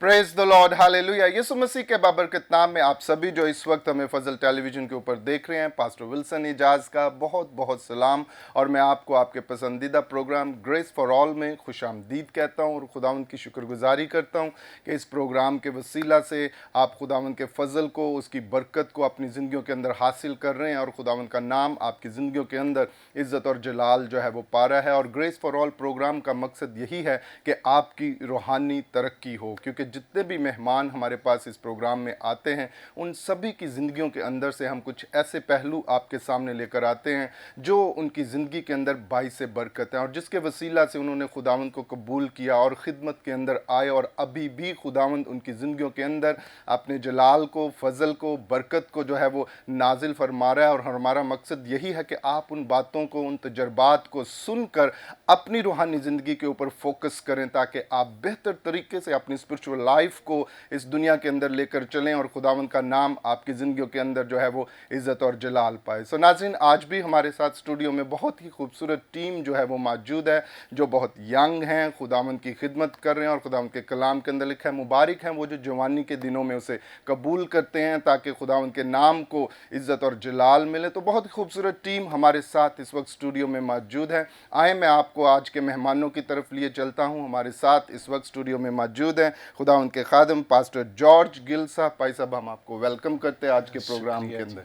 Praise the lord hallelujah. यीशु मसीह के बाबरकत नाम में आप सभी जो इस वक्त हमें फजल टेलीविजन के ऊपर देख रहे हैं, पास्टर विल्सन इजाज का बहुत बहुत सलाम। और मैं आपको आपके पसंदीदा प्रोग्राम ग्रेस फॉर ऑल में खुश आमदीद कहता हूँ और खुदावंद की शुक्रगुजारी करता हूँ कि इस प्रोग्राम के वसीला से आप खुदावंद के फजल को, उसकी बरकत को अपनी ज़िंदगियों के अंदर हासिल कर रहे हैं और खुदावंद का नाम आपकी ज़िंदगियों के अंदर इज़्ज़त और जलाल जो है वो पा रहा है। और ग्रेस फॉर ऑल प्रोग्राम का मकसद यही है कि आपकी रूहानी तरक्की हो, क्योंकि जितने भी मेहमान हमारे पास इस प्रोग्राम में आते हैं उन सभी की ज़िंदगियों के अंदर से हम कुछ ऐसे पहलू आपके सामने लेकर आते हैं जो उनकी ज़िंदगी के अंदर बाइस बरकत है और जिसके वसीला से उन्होंने खुदावंद को कबूल किया और ख़िदमत के अंदर आए और अभी भी खुदावंद उनकी ज़िंदगियों के अंदर अपने जलाल को, फजल को, बरकत को जो है वो नाजिल फरमा रहा है। और हमारा मकसद यही है कि आप उन बातों को, उन तजर्बात को सुनकर अपनी रूहानी ज़िंदगी के ऊपर फोकस करें ताकि आप बेहतर तरीके से अपनी स्पिरिचुअल लाइफ को इस दुनिया के अंदर लेकर चलें और खुदावंद का नाम आपकी ज़िंदगियों के अंदर जो है वो इज़्ज़त और जलाल पाए। सो नाज़रीन, आज भी हमारे साथ स्टूडियो में बहुत ही खूबसूरत टीम जो है वो मौजूद है, जो बहुत यंग हैं, खुदावंद की खिदमत कर रहे हैं और खुदावंद के कलाम के अंदर लिखा है, मुबारक हैं वो जो जवानी के दिनों में उसे कबूल करते हैं ताकि खुदावंद के नाम को इज़्ज़त और जलाल मिले। तो बहुत ही खूबसूरत टीम हमारे साथ इस वक्त स्टूडियो में मौजूद है। आए मैं आपको आज के मेहमानों की तरफ लिए चलता हूँ। हमारे साथ इस वक्त स्टूडियो में मौजूद हैं खुदावंद के खादिम पास्टर जॉर्ज गिल साहब। भाई साहब, हम आपको वेलकम करते हैं आज के प्रोग्राम के अंदर।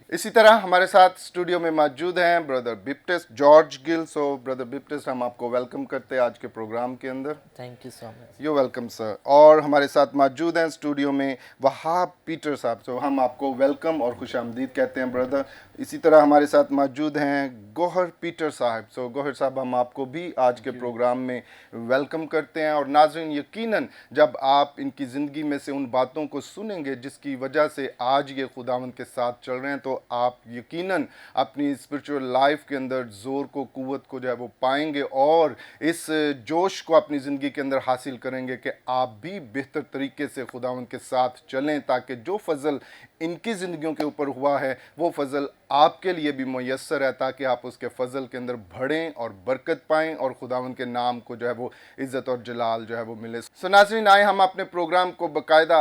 इसी तरह हमारे साथ स्टूडियो में मौजूद हैं ब्रदर बिप्टिस जॉर्ज गिल। सो ब्रदर बिप्टिस, हम आपको वेलकम करते हैं आज के प्रोग्राम के अंदर। Thank you so much. You welcome sir. और हमारे साथ मौजूद हैं स्टूडियो में वहाब पीटर साहब। सो हम आपको वेलकम और खुश आमदीद कहते हैं ब्रदर। इसी तरह हमारे साथ मौजूद हैं गोहर पीटर साहब। सो गोहर साहब, हम आपको भी आज के प्रोग्राम में वेलकम करते हैं। और नाज़रीन, यकीनन जब आप इनकी ज़िंदगी में से उन बातों को सुनेंगे जिसकी वजह से आज ये खुदावंद के साथ चल रहे हैं, तो आप यकीनन अपनी स्पिरिचुअल लाइफ के अंदर ज़ोर को, कुव्वत को जो है वो पाएंगे और इस जोश को अपनी ज़िंदगी के अंदर हासिल करेंगे कि आप भी बेहतर तरीके से खुदावंद के साथ चलें ताकि जो फजल इनकी ज़िंदगियों के ऊपर हुआ है वो फजल आपके लिए भी मुयस्सर है ताकि आप उसके फजल के अंदर बढ़ें और बरकत पाएं और खुदावंद के नाम को जो है वो इज़्ज़त और जलाल जो है वो मिले। सो नाज़रीन, आए हम अपने प्रोग्राम को बाकायदा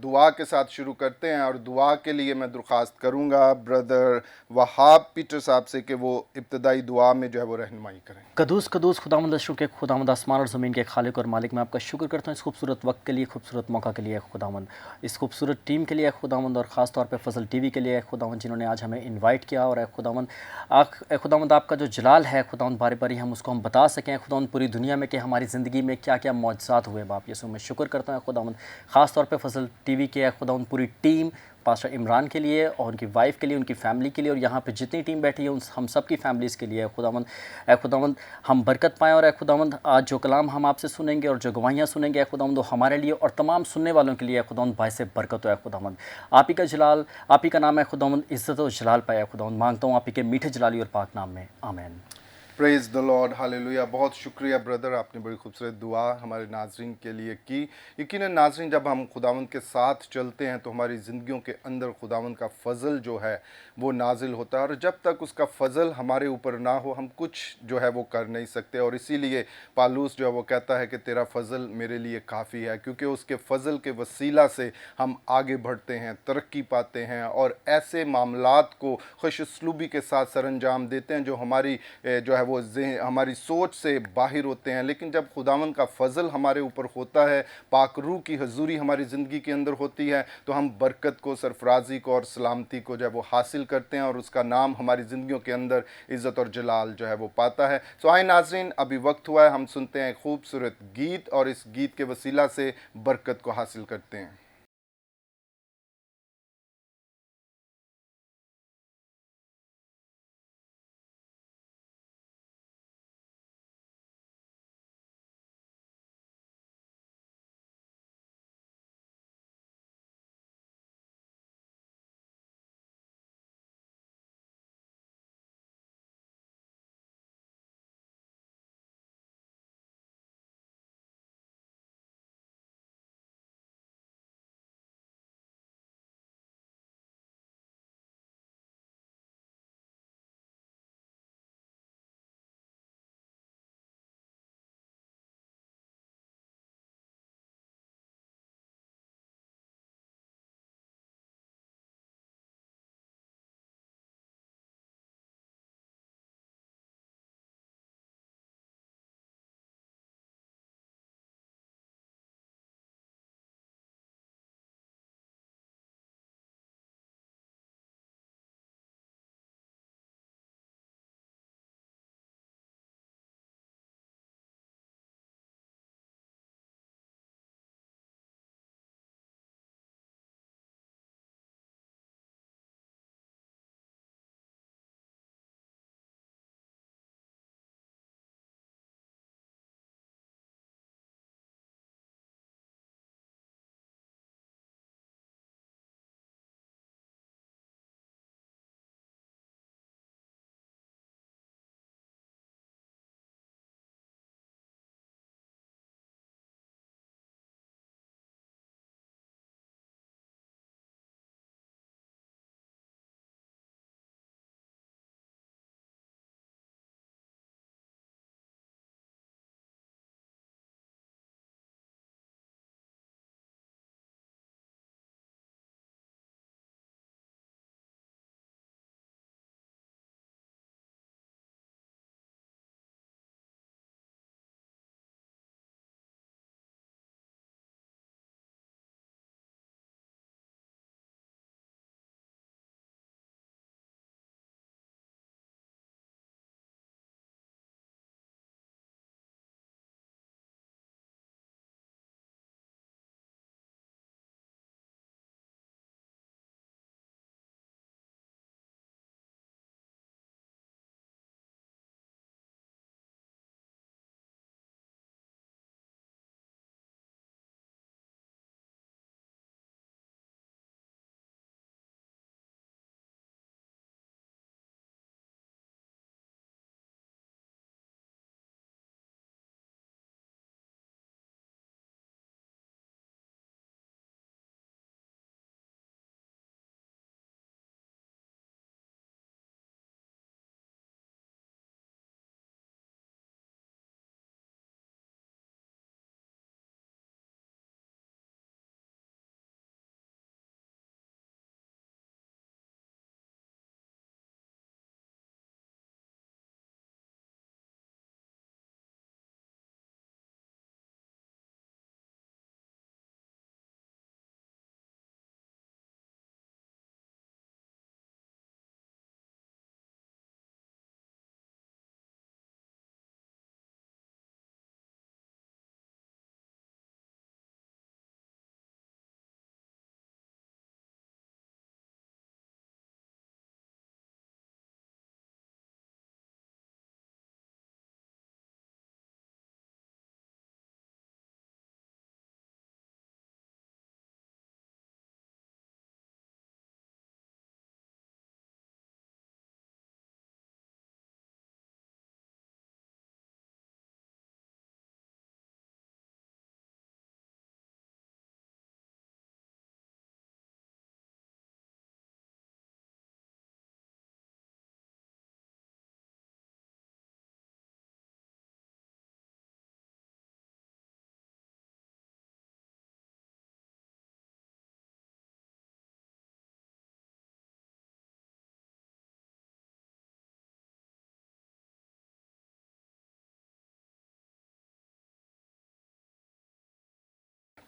दुआ के साथ शुरू करते हैं और दुआ के लिए मैं दरख्वास्त करूँगा ब्रदर वहाब पीटर साहब से कि वो इब्तदाई दुआ में जो है वो रहनुमाई करें। कदूस कदूस खुदावंद अशरफ के खुदावंद आसमान और ज़मीन के खालिक और मालिक, मैं आपका शुक्र करता हूँ इस खूबसूरत वक्त के लिए, खूबसूरत मौका के लिए खुदावंद, इस खूबसूरत टीम के लिए खुदावंद, और ख़ास तौर पे फजल टीवी के लिए खुदावंद जिन्होंने आज हमें इनवाइट किया। और खुदावंद आपका जो जलाल है खुदावंद, बारी बारी हम उसको हम बता सकें खुदावंद पूरी दुनिया में कि हमारी ज़िंदगी में क्या क्या मौजज़ात हुए। बाप यीशु, मैं शुक्र करता हूँ खुदावंद ख़ास तौर पर फजल टीवी के खुदावंद पूरी टीम, पास्टर इमरान के लिए और उनकी वाइफ के लिए, उनकी फैमिली के लिए, और यहाँ पे जितनी टीम बैठी है उन हम सब की फैमिलीज़ के लिए खुदावंद हम बरकत पाएँ। और खुदावंद आज जो कलाम हम आपसे सुनेंगे और जो गवाहियाँ सुनेंगे खुदावंद, वो हमारे लिए और तमाम सुनने वालों के लिए खुदावंद बायस बरकत हो खुदावंद। आप ही का जलाल, आप ही का नाम है खुदावंद, इज़्ज़त और जलाल पाए खुदावंद, मांगता हूँ आप ही के मीठे जलाली और पाक नाम में, आमीन। Praise the lord hallelujah. बहुत शुक्रिया ब्रदर, आपने बड़ी खूबसूरत दुआ हमारे नाजरीन के लिए की। यकीनन नाजरीन, जब हम खुदावंद के साथ चलते हैं तो हमारी ज़िंदगियों के अंदर खुदावंद का फ़ज़ल जो है वो नाजिल होता है और जब तक उसका फ़ज़ल हमारे ऊपर ना हो हम कुछ जो है वो कर नहीं सकते। और इसीलिए पालूस जो है वो कहता है कि तेरा फ़ज़ल मेरे लिए काफ़ी है, क्योंकि उसके फ़ज़ल के वसीला से हम आगे बढ़ते हैं, तरक्की पाते हैं और ऐसे मामलात को खुश उसलूबी के साथ सर अंजाम देते हैं जो हमारी जो है वो हमारी सोच से बाहर होते हैं। लेकिन जब खुदावंद का फ़ज़ल हमारे ऊपर होता है, पाक रूह की हजूरी हमारी ज़िंदगी के अंदर होती है, तो हम बरकत को, सरफराजी को और सलामती को जो है वो हासिल करते हैं और उसका नाम हमारी ज़िंदगियों के अंदर इज़्ज़त और जलाल जो है वो पाता है। सो आए नाज़रीन, अभी वक्त हुआ है हम सुनते हैं खूबसूरत गीत और इस गीत के वसीला से बरकत को हासिल करते हैं।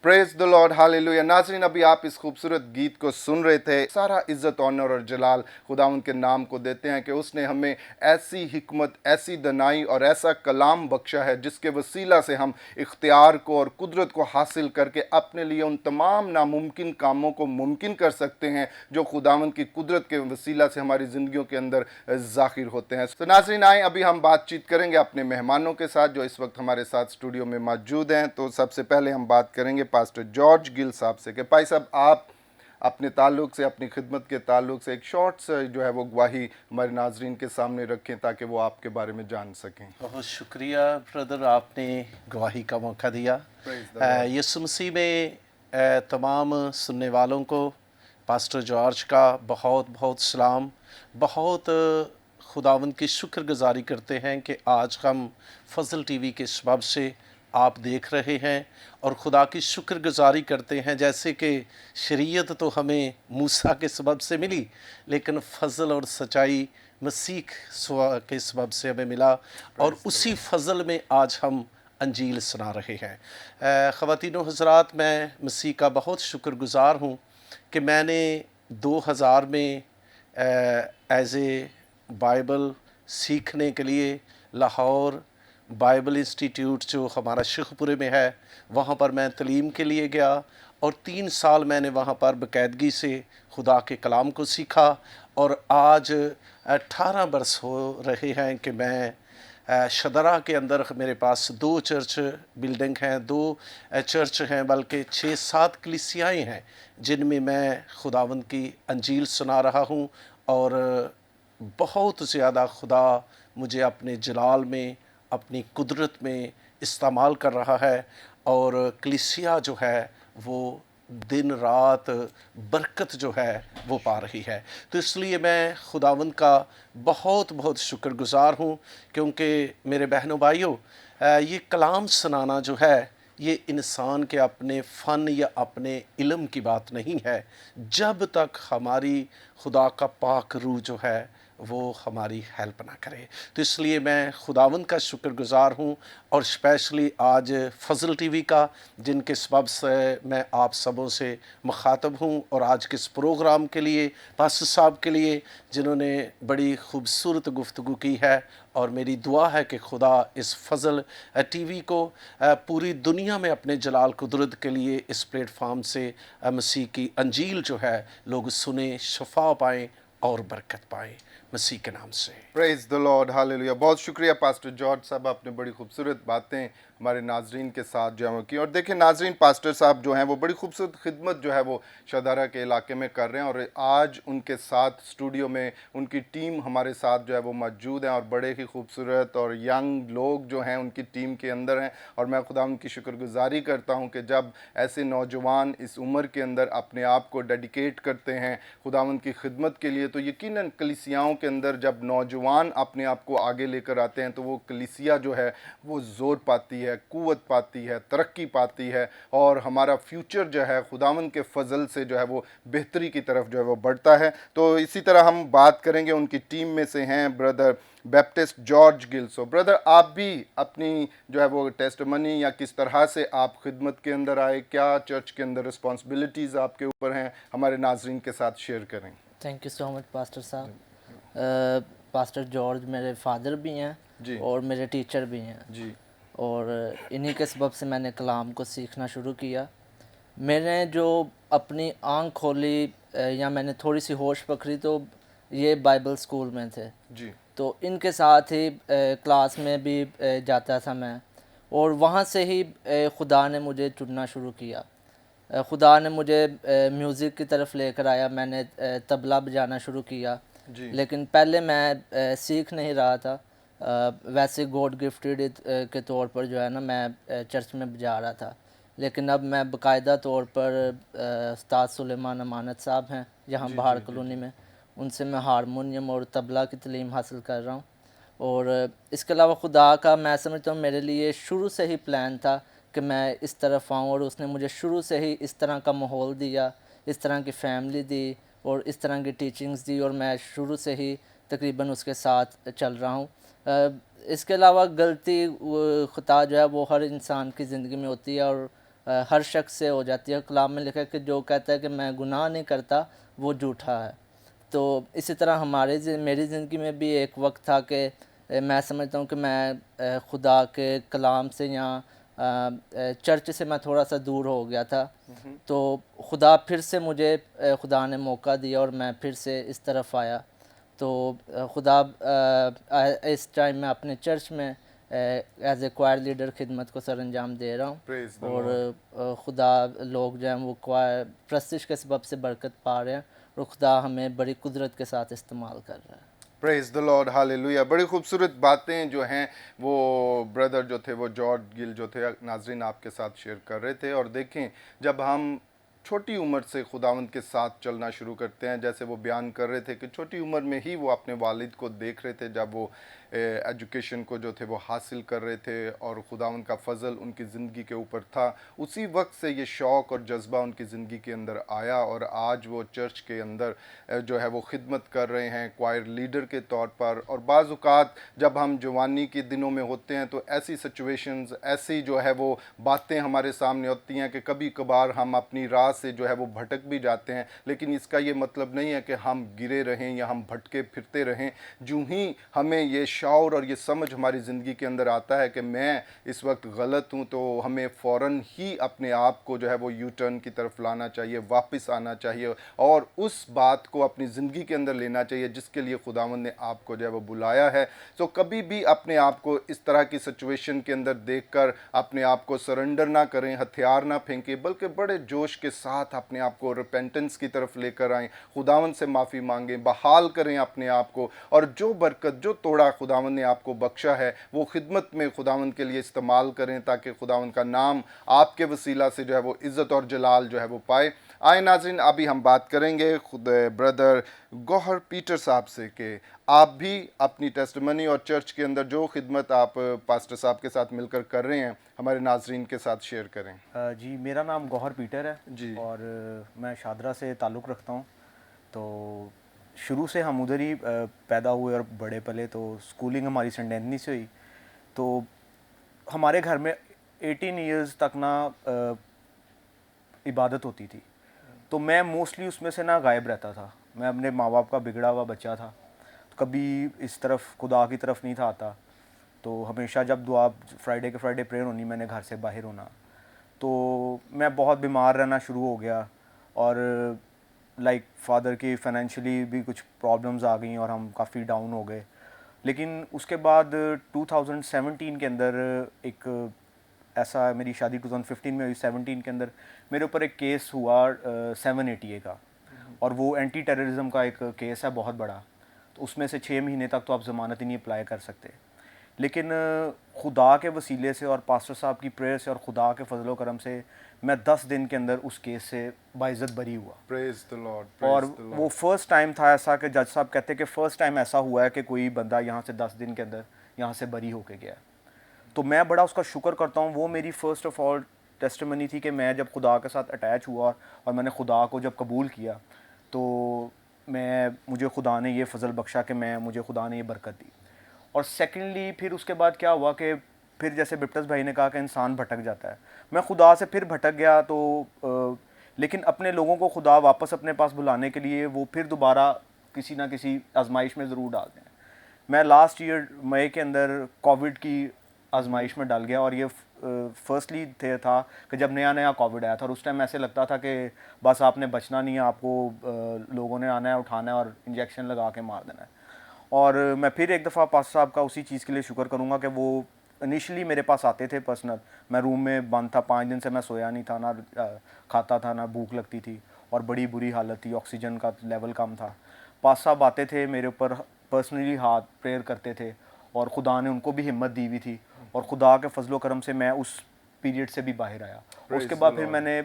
Praise the lord, hallelujah. नाज़रीन, अभी आप इस खूबसूरत गीत को सुन रहे थे। सारा इज्जत, ऑनर और जलाल खुदावंद के नाम को देते हैं कि उसने हमें ऐसी हिकमत, ऐसी दनाई और ऐसा कलाम बख्शा है जिसके वसीला से हम इख्तियार को और कुदरत को हासिल करके अपने लिए उन तमाम नामुमकिन कामों को मुमकिन कर सकते हैं जो खुदावंद की कुदरत के वसीला से हमारी ज़िंदगियों के अंदर ज़ाहिर होते हैं। तो नाज़रीन, आए अभी हम बातचीत करेंगे अपने मेहमानों के साथ जो इस वक्त हमारे साथ स्टूडियो में मौजूद हैं। तो सबसे पहले हम बात करेंगे पास्टर जॉर्ज गिल साहब से कि भाई साहब, आप अपने ताल्लुक से, अपनी खिदमत के ताल्लुक से एक शॉर्ट जो है वो गवाही हमारे नाजरीन के सामने रखें ताकि वो आपके बारे में जान सकें। बहुत शुक्रिया ब्रदर, आपने गवाही का मौका दिया। यीशु मसीह में तमाम सुनने वालों को पास्टर जॉर्ज का बहुत बहुत सलाम। बहुत खुदावंद की शुक्रगुजारी करते हैं कि आज हम फजल टीवी के सबब से आप देख रहे हैं और खुदा की शुक्रगुजारी करते हैं। जैसे कि शरीयत तो हमें मूसा के सबब से मिली, लेकिन फजल और सच्चाई मसीह के सबब से हमें मिला और उसी फजल में आज हम अंजील सुना रहे हैं। ख़वातीनो हज़रात, मैं मसीह का बहुत शुक्रगुजार हूँ कि मैंने 2000 में एज़ ए बाइबल सीखने के लिए लाहौर बाइबल इंस्टीट्यूट जो हमारा शेखपुरे में है, वहाँ पर मैं तलीम के लिए गया और 3 साल मैंने वहाँ पर बाकायदगी से खुदा के कलाम को सीखा। और आज 18 बरस हो रहे हैं कि मैं शदरा के अंदर मेरे पास 2 चर्च बिल्डिंग हैं, 2 चर्च हैं, बल्कि 6-7 कलीसियाएँ हैं जिनमें मैं खुदावंद की अंजील सुना रहा हूँ। और बहुत ज़्यादा खुदा मुझे अपने जलाल में, अपनी कुदरत में इस्तेमाल कर रहा है और कलीसिया जो है वो दिन रात बरकत जो है वो पा रही है। तो इसलिए मैं खुदावंद का बहुत बहुत शुक्रगुजार हूँ, क्योंकि मेरे बहनों भाइयों, ये कलाम सुनाना जो है ये इंसान के अपने फ़न या अपने इल्म की बात नहीं है, जब तक हमारी खुदा का पाक रूह जो है वो हमारी हेल्प ना करे। तो इसलिए मैं खुदावंद का शुक्रगुजार हूँ और स्पेशली आज फजल टीवी का, जिनके सबब से मैं आप सबों से मुखातब हूँ। और आज के इस प्रोग्राम के लिए पास्टर साहब के लिए जिन्होंने बड़ी खूबसूरत गुफ्तगू की है, और मेरी दुआ है कि खुदा इस फजल टीवी को पूरी दुनिया में अपने जलाल कुदरत के लिए इस प्लेटफार्म से मसीह की अंजील जो है लोग सुने, शफा पाएँ और बरकत पाएँ मसीह के नाम से। Praise the lord, hallelujah. बहुत शुक्रिया पास्टर जॉर्ज साहब, आपने बड़ी खूबसूरत बातें हमारे नाजरीन के साथ जो है वो की। और देखिए नाजरीन, पास्टर साहब जो हैं वो बड़ी खूबसूरत खिदमत जो है वो शदारा के इलाके में कर रहे हैं और आज उनके साथ स्टूडियो में उनकी टीम हमारे साथ जो है वो मौजूद हैं और बड़े ही खूबसूरत और यंग लोग जो हैं उनकी टीम के अंदर हैं। और मैं खुदा उनकी शुक्रगुजारी करता हूँ कि जब ऐसे नौजवान इस उम्र के अंदर अपने आप को डेडिकेट करते हैं खुदावंद की खिदमत के लिए, तो यकीनन कलीसियाओं के अंदर जब नौजवान अपने आप को आगे लेकर आते हैं तो वो कलीसिया जो है वो ज़ोर पाती है, कुव्वत पाती है, तरक्की पाती है और हमारा फ्यूचर जो है खुदावंद के फजल से जो है वो बेहतरी की तरफ जो है वो बढ़ता है। तो इसी तरह हम बात करेंगे, उनकी टीम में से हैं ब्रदर बैप्टिस्ट जॉर्ज गिल। सो ब्रदर, आप भी अपनी जो है वो टेस्टमनी या किस तरह से आप खिदमत के अंदर आए, क्या चर्च के अंदर रिस्पॉन्सिबिलिटीज़ आपके ऊपर हैं, हमारे नाजरीन के साथ शेयर करें। Thank you so much pastor साहब। पास्टर जॉर्ज मेरे फादर भी हैं जी और मेरे टीचर भी हैं जी और इन्हीं के सबब से मैंने कलाम को सीखना शुरू किया। मैंने जो अपनी आँख खोली या मैंने थोड़ी सी होश पकड़ी तो ये बाइबल स्कूल में थे, जी तो इनके साथ ही क्लास में भी जाता था मैं और वहाँ से ही खुदा ने मुझे चुनना शुरू किया। खुदा ने मुझे म्यूज़िक की तरफ लेकर आया, मैंने तबला बजाना शुरू किया। जी लेकिन पहले मैं सीख नहीं रहा था, वैसे गॉड गिफ्टेड के तौर पर जो है ना मैं चर्च में बजा रहा था। लेकिन अब मैं बाकायदा तौर पर उस्ताद सुलेमान अमानत साहब हैं यहाँ बाहर कॉलोनी में, उनसे मैं हारमोनियम और तबला की तालीम हासिल कर रहा हूँ। और इसके अलावा खुदा का मैं समझता हूँ मेरे लिए शुरू से ही प्लान था कि मैं इस तरफ आऊँ और उसने मुझे शुरू से ही इस तरह का माहौल दिया, इस तरह की फैमिली दी और इस तरह की टीचिंग्स दी और मैं शुरू से ही तकरीबन उसके साथ चल रहा हूँ। इसके अलावा गलती खता जो है वो हर इंसान की ज़िंदगी में होती है और ہر شخص سے ہو جاتی ہے. کلام میں لکھا ہے کہ جو کہتا ہے کہ میں گناہ نہیں کرتا وہ جھوٹا ہے. تو اسی طرح میری زندگی میں بھی ایک وقت تھا کہ میں سمجھتا ہوں کہ میں خدا کے کلام سے یا چرچ سے میں تھوڑا سا دور ہو گیا تھا. تو خدا پھر سے مجھے خدا نے موقع دیا اور میں پھر سے اس طرف آیا. تو خدا اس ٹائم میں اپنے چرچ میں ایز اے کوائر لیڈر خدمت کو سر انجام دے رہا Praise the ہوں. اور خدا لوگ جو ہیں وہ پرستش کے سبب سے برکت پا رہے ہیں اور خدا ہمیں بڑی قدرت کے ساتھ استعمال کر رہا ہے. پریز دی لارڈ، ہاللیلویہ. بڑی خوبصورت باتیں جو ہیں وہ بردر جو تھے وہ جارج گل جو تھے ناظرین آپ کے ساتھ شیئر کر رہے تھے. اور دیکھیں جب ہم چھوٹی عمر سے خداوند کے ساتھ چلنا شروع کرتے ہیں، جیسے وہ بیان کر رہے تھے کہ چھوٹی عمر میں ہی وہ اپنے والد کو دیکھ رہے تھے جب وہ ایجوکیشن کو جو تھے وہ حاصل کر رہے تھے اور خداوند کا فضل ان کی زندگی کے اوپر تھا. اسی وقت سے یہ شوق اور جذبہ ان کی زندگی کے اندر آیا اور آج وہ چرچ کے اندر جو ہے وہ خدمت کر رہے ہیں کوائر لیڈر کے طور پر. اور بعض اوقات جب ہم جوانی کے دنوں میں ہوتے ہیں تو ایسی سچویشنز، ایسی جو ہے وہ باتیں ہمارے سامنے ہوتی ہیں کہ کبھی کبھار ہم اپنی راہ سے جو ہے وہ بھٹک بھی جاتے ہیں، لیکن اس کا یہ مطلب نہیں ہے کہ ہم گرے رہیں یا ہم بھٹکے پھرتے رہیں. جو ہی ہمیں یہ شعور اور یہ سمجھ ہماری زندگی کے اندر آتا ہے کہ میں اس وقت غلط ہوں، تو ہمیں فوراً ہی اپنے آپ کو جو ہے وہ یو ٹرن کی طرف لانا چاہیے، واپس آنا چاہیے اور اس بات کو اپنی زندگی کے اندر لینا چاہیے جس کے لیے خداوند نے آپ کو جو ہے وہ بلایا ہے. سو کبھی بھی اپنے آپ کو اس طرح کی سچویشن کے اندر دیکھ کر اپنے آپ کو سرنڈر نہ کریں، ہتھیار نہ پھینکیں، بلکہ بڑے جوش کے ساتھ اپنے آپ کو ریپینٹنس کی طرف لے کر آئیں، خداوند سے معافی مانگیں، بحال کریں اپنے آپ کو، اور جو برکت جو توڑا خداوند نے آپ کو بخشا ہے وہ خدمت میں خداوند کے لیے استعمال کریں تاکہ خداوند کا نام آپ کے وسیلہ سے جو ہے وہ عزت اور جلال جو ہے وہ پائے. آئے ناظرین، ابھی ہم بات کریں گے خود بردر گوہر پیٹر صاحب سے کہ آپ بھی اپنی ٹیسٹمنی اور چرچ کے اندر جو خدمت آپ پاسٹر صاحب کے ساتھ مل کر کر رہے ہیں ہمارے ناظرین کے ساتھ شیئر کریں. جی، میرا نام گوہر پیٹر ہے جی. اور میں شادرہ سے تعلق رکھتا ہوں. تو شروع سے ہم ادھر ہی پیدا ہوئے اور بڑے پلے. تو اسکولنگ ہماری سینٹ اینتھنی سے ہوئی. تو ہمارے گھر میں 18 ایئرز تک نا عبادت ہوتی تھی. تو میں موسٹلی اس میں سے نا غائب رہتا تھا. میں اپنے ماں باپ کا بگڑا ہوا بچہ تھا، کبھی اس طرف خدا کی طرف نہیں تھا آتا. تو ہمیشہ جب دعا فرائیڈے کے فرائیڈے پریئر ہونی، میں نے گھر سے باہر ہونا. تو میں بہت بیمار رہنا شروع ہو گیا اور لائک فادر کی فائنینشلی بھی کچھ پرابلمز آ گئیں اور ہم کافی ڈاؤن ہو گئے. لیکن اس کے بعد 2017 کے اندر ایک ایسا، میری شادی 2015 میں ہوئی، 17 کے اندر میرے اوپر ایک کیس ہوا 780A کا، اور وہ اینٹی ٹیررزم کا ایک کیس ہے بہت بڑا. تو اس میں سے 6 مہینے تک تو آپ ضمانت ہی نہیں اپلائی کر سکتے. لیکن خدا کے وسیلے سے اور پاسٹر صاحب کی پریئر سے اور خدا کے فضل و کرم سے میں 10 دن کے اندر اس کیس سے باعزت بری ہوا. پریز دی لارڈ. اور وہ فرسٹ ٹائم تھا ایسا کہ جج صاحب کہتے کہ فرسٹ ٹائم ایسا ہوا ہے کہ کوئی بندہ یہاں سے 10 دن کے اندر یہاں سے بری ہو کے گیا. تو میں بڑا اس کا شکر کرتا ہوں. وہ میری فرسٹ آف آل ٹیسٹمنی تھی کہ میں جب خدا کے ساتھ اٹیچ ہوا اور میں نے خدا کو جب قبول کیا تو مجھے خدا نے یہ فضل بخشا کہ مجھے خدا نے یہ برکت دی. اور سیکنڈلی پھر اس کے بعد کیا ہوا کہ پھر جیسے بپٹس بھائی نے کہا کہ انسان بھٹک جاتا ہے، میں خدا سے پھر بھٹک گیا. تو لیکن اپنے لوگوں کو خدا واپس اپنے پاس بلانے کے لیے وہ پھر دوبارہ کسی نہ کسی آزمائش میں ضرور ڈالتے ہیں. میں لاسٹ ایئر مئی کے اندر کووڈ کی آزمائش میں ڈال گیا. اور یہ فرسٹلی تھا کہ جب نیا کووڈ آیا تھا اور اس ٹائم ایسے لگتا تھا کہ بس آپ نے بچنا نہیں ہے، آپ کو لوگوں نے آنا ہے، اٹھانا ہے اور انجیکشن لگا کے مار دینا ہے. اور میں پھر ایک دفعہ پاسٹر صاحب کا اسی چیز کے لیے شکر کروں گا کہ وہ انیشلی میرے پاس آتے تھے پرسنل. میں روم میں بند تھا، 5 دن سے میں سویا نہیں تھا، نہ کھاتا تھا، نہ بھوک لگتی تھی اور بڑی بری حالت تھی، آکسیجن کا لیول کم تھا. پاسٹر صاحب آتے تھے میرے اوپر پرسنلی ہاتھ پریئر کرتے تھے اور خدا نے ان کو بھی ہمت دی ہوئی تھی اور خدا کے فضل و کرم سے میں اس پیریڈ سے بھی باہر آیا. اس کے بعد پھر میں نے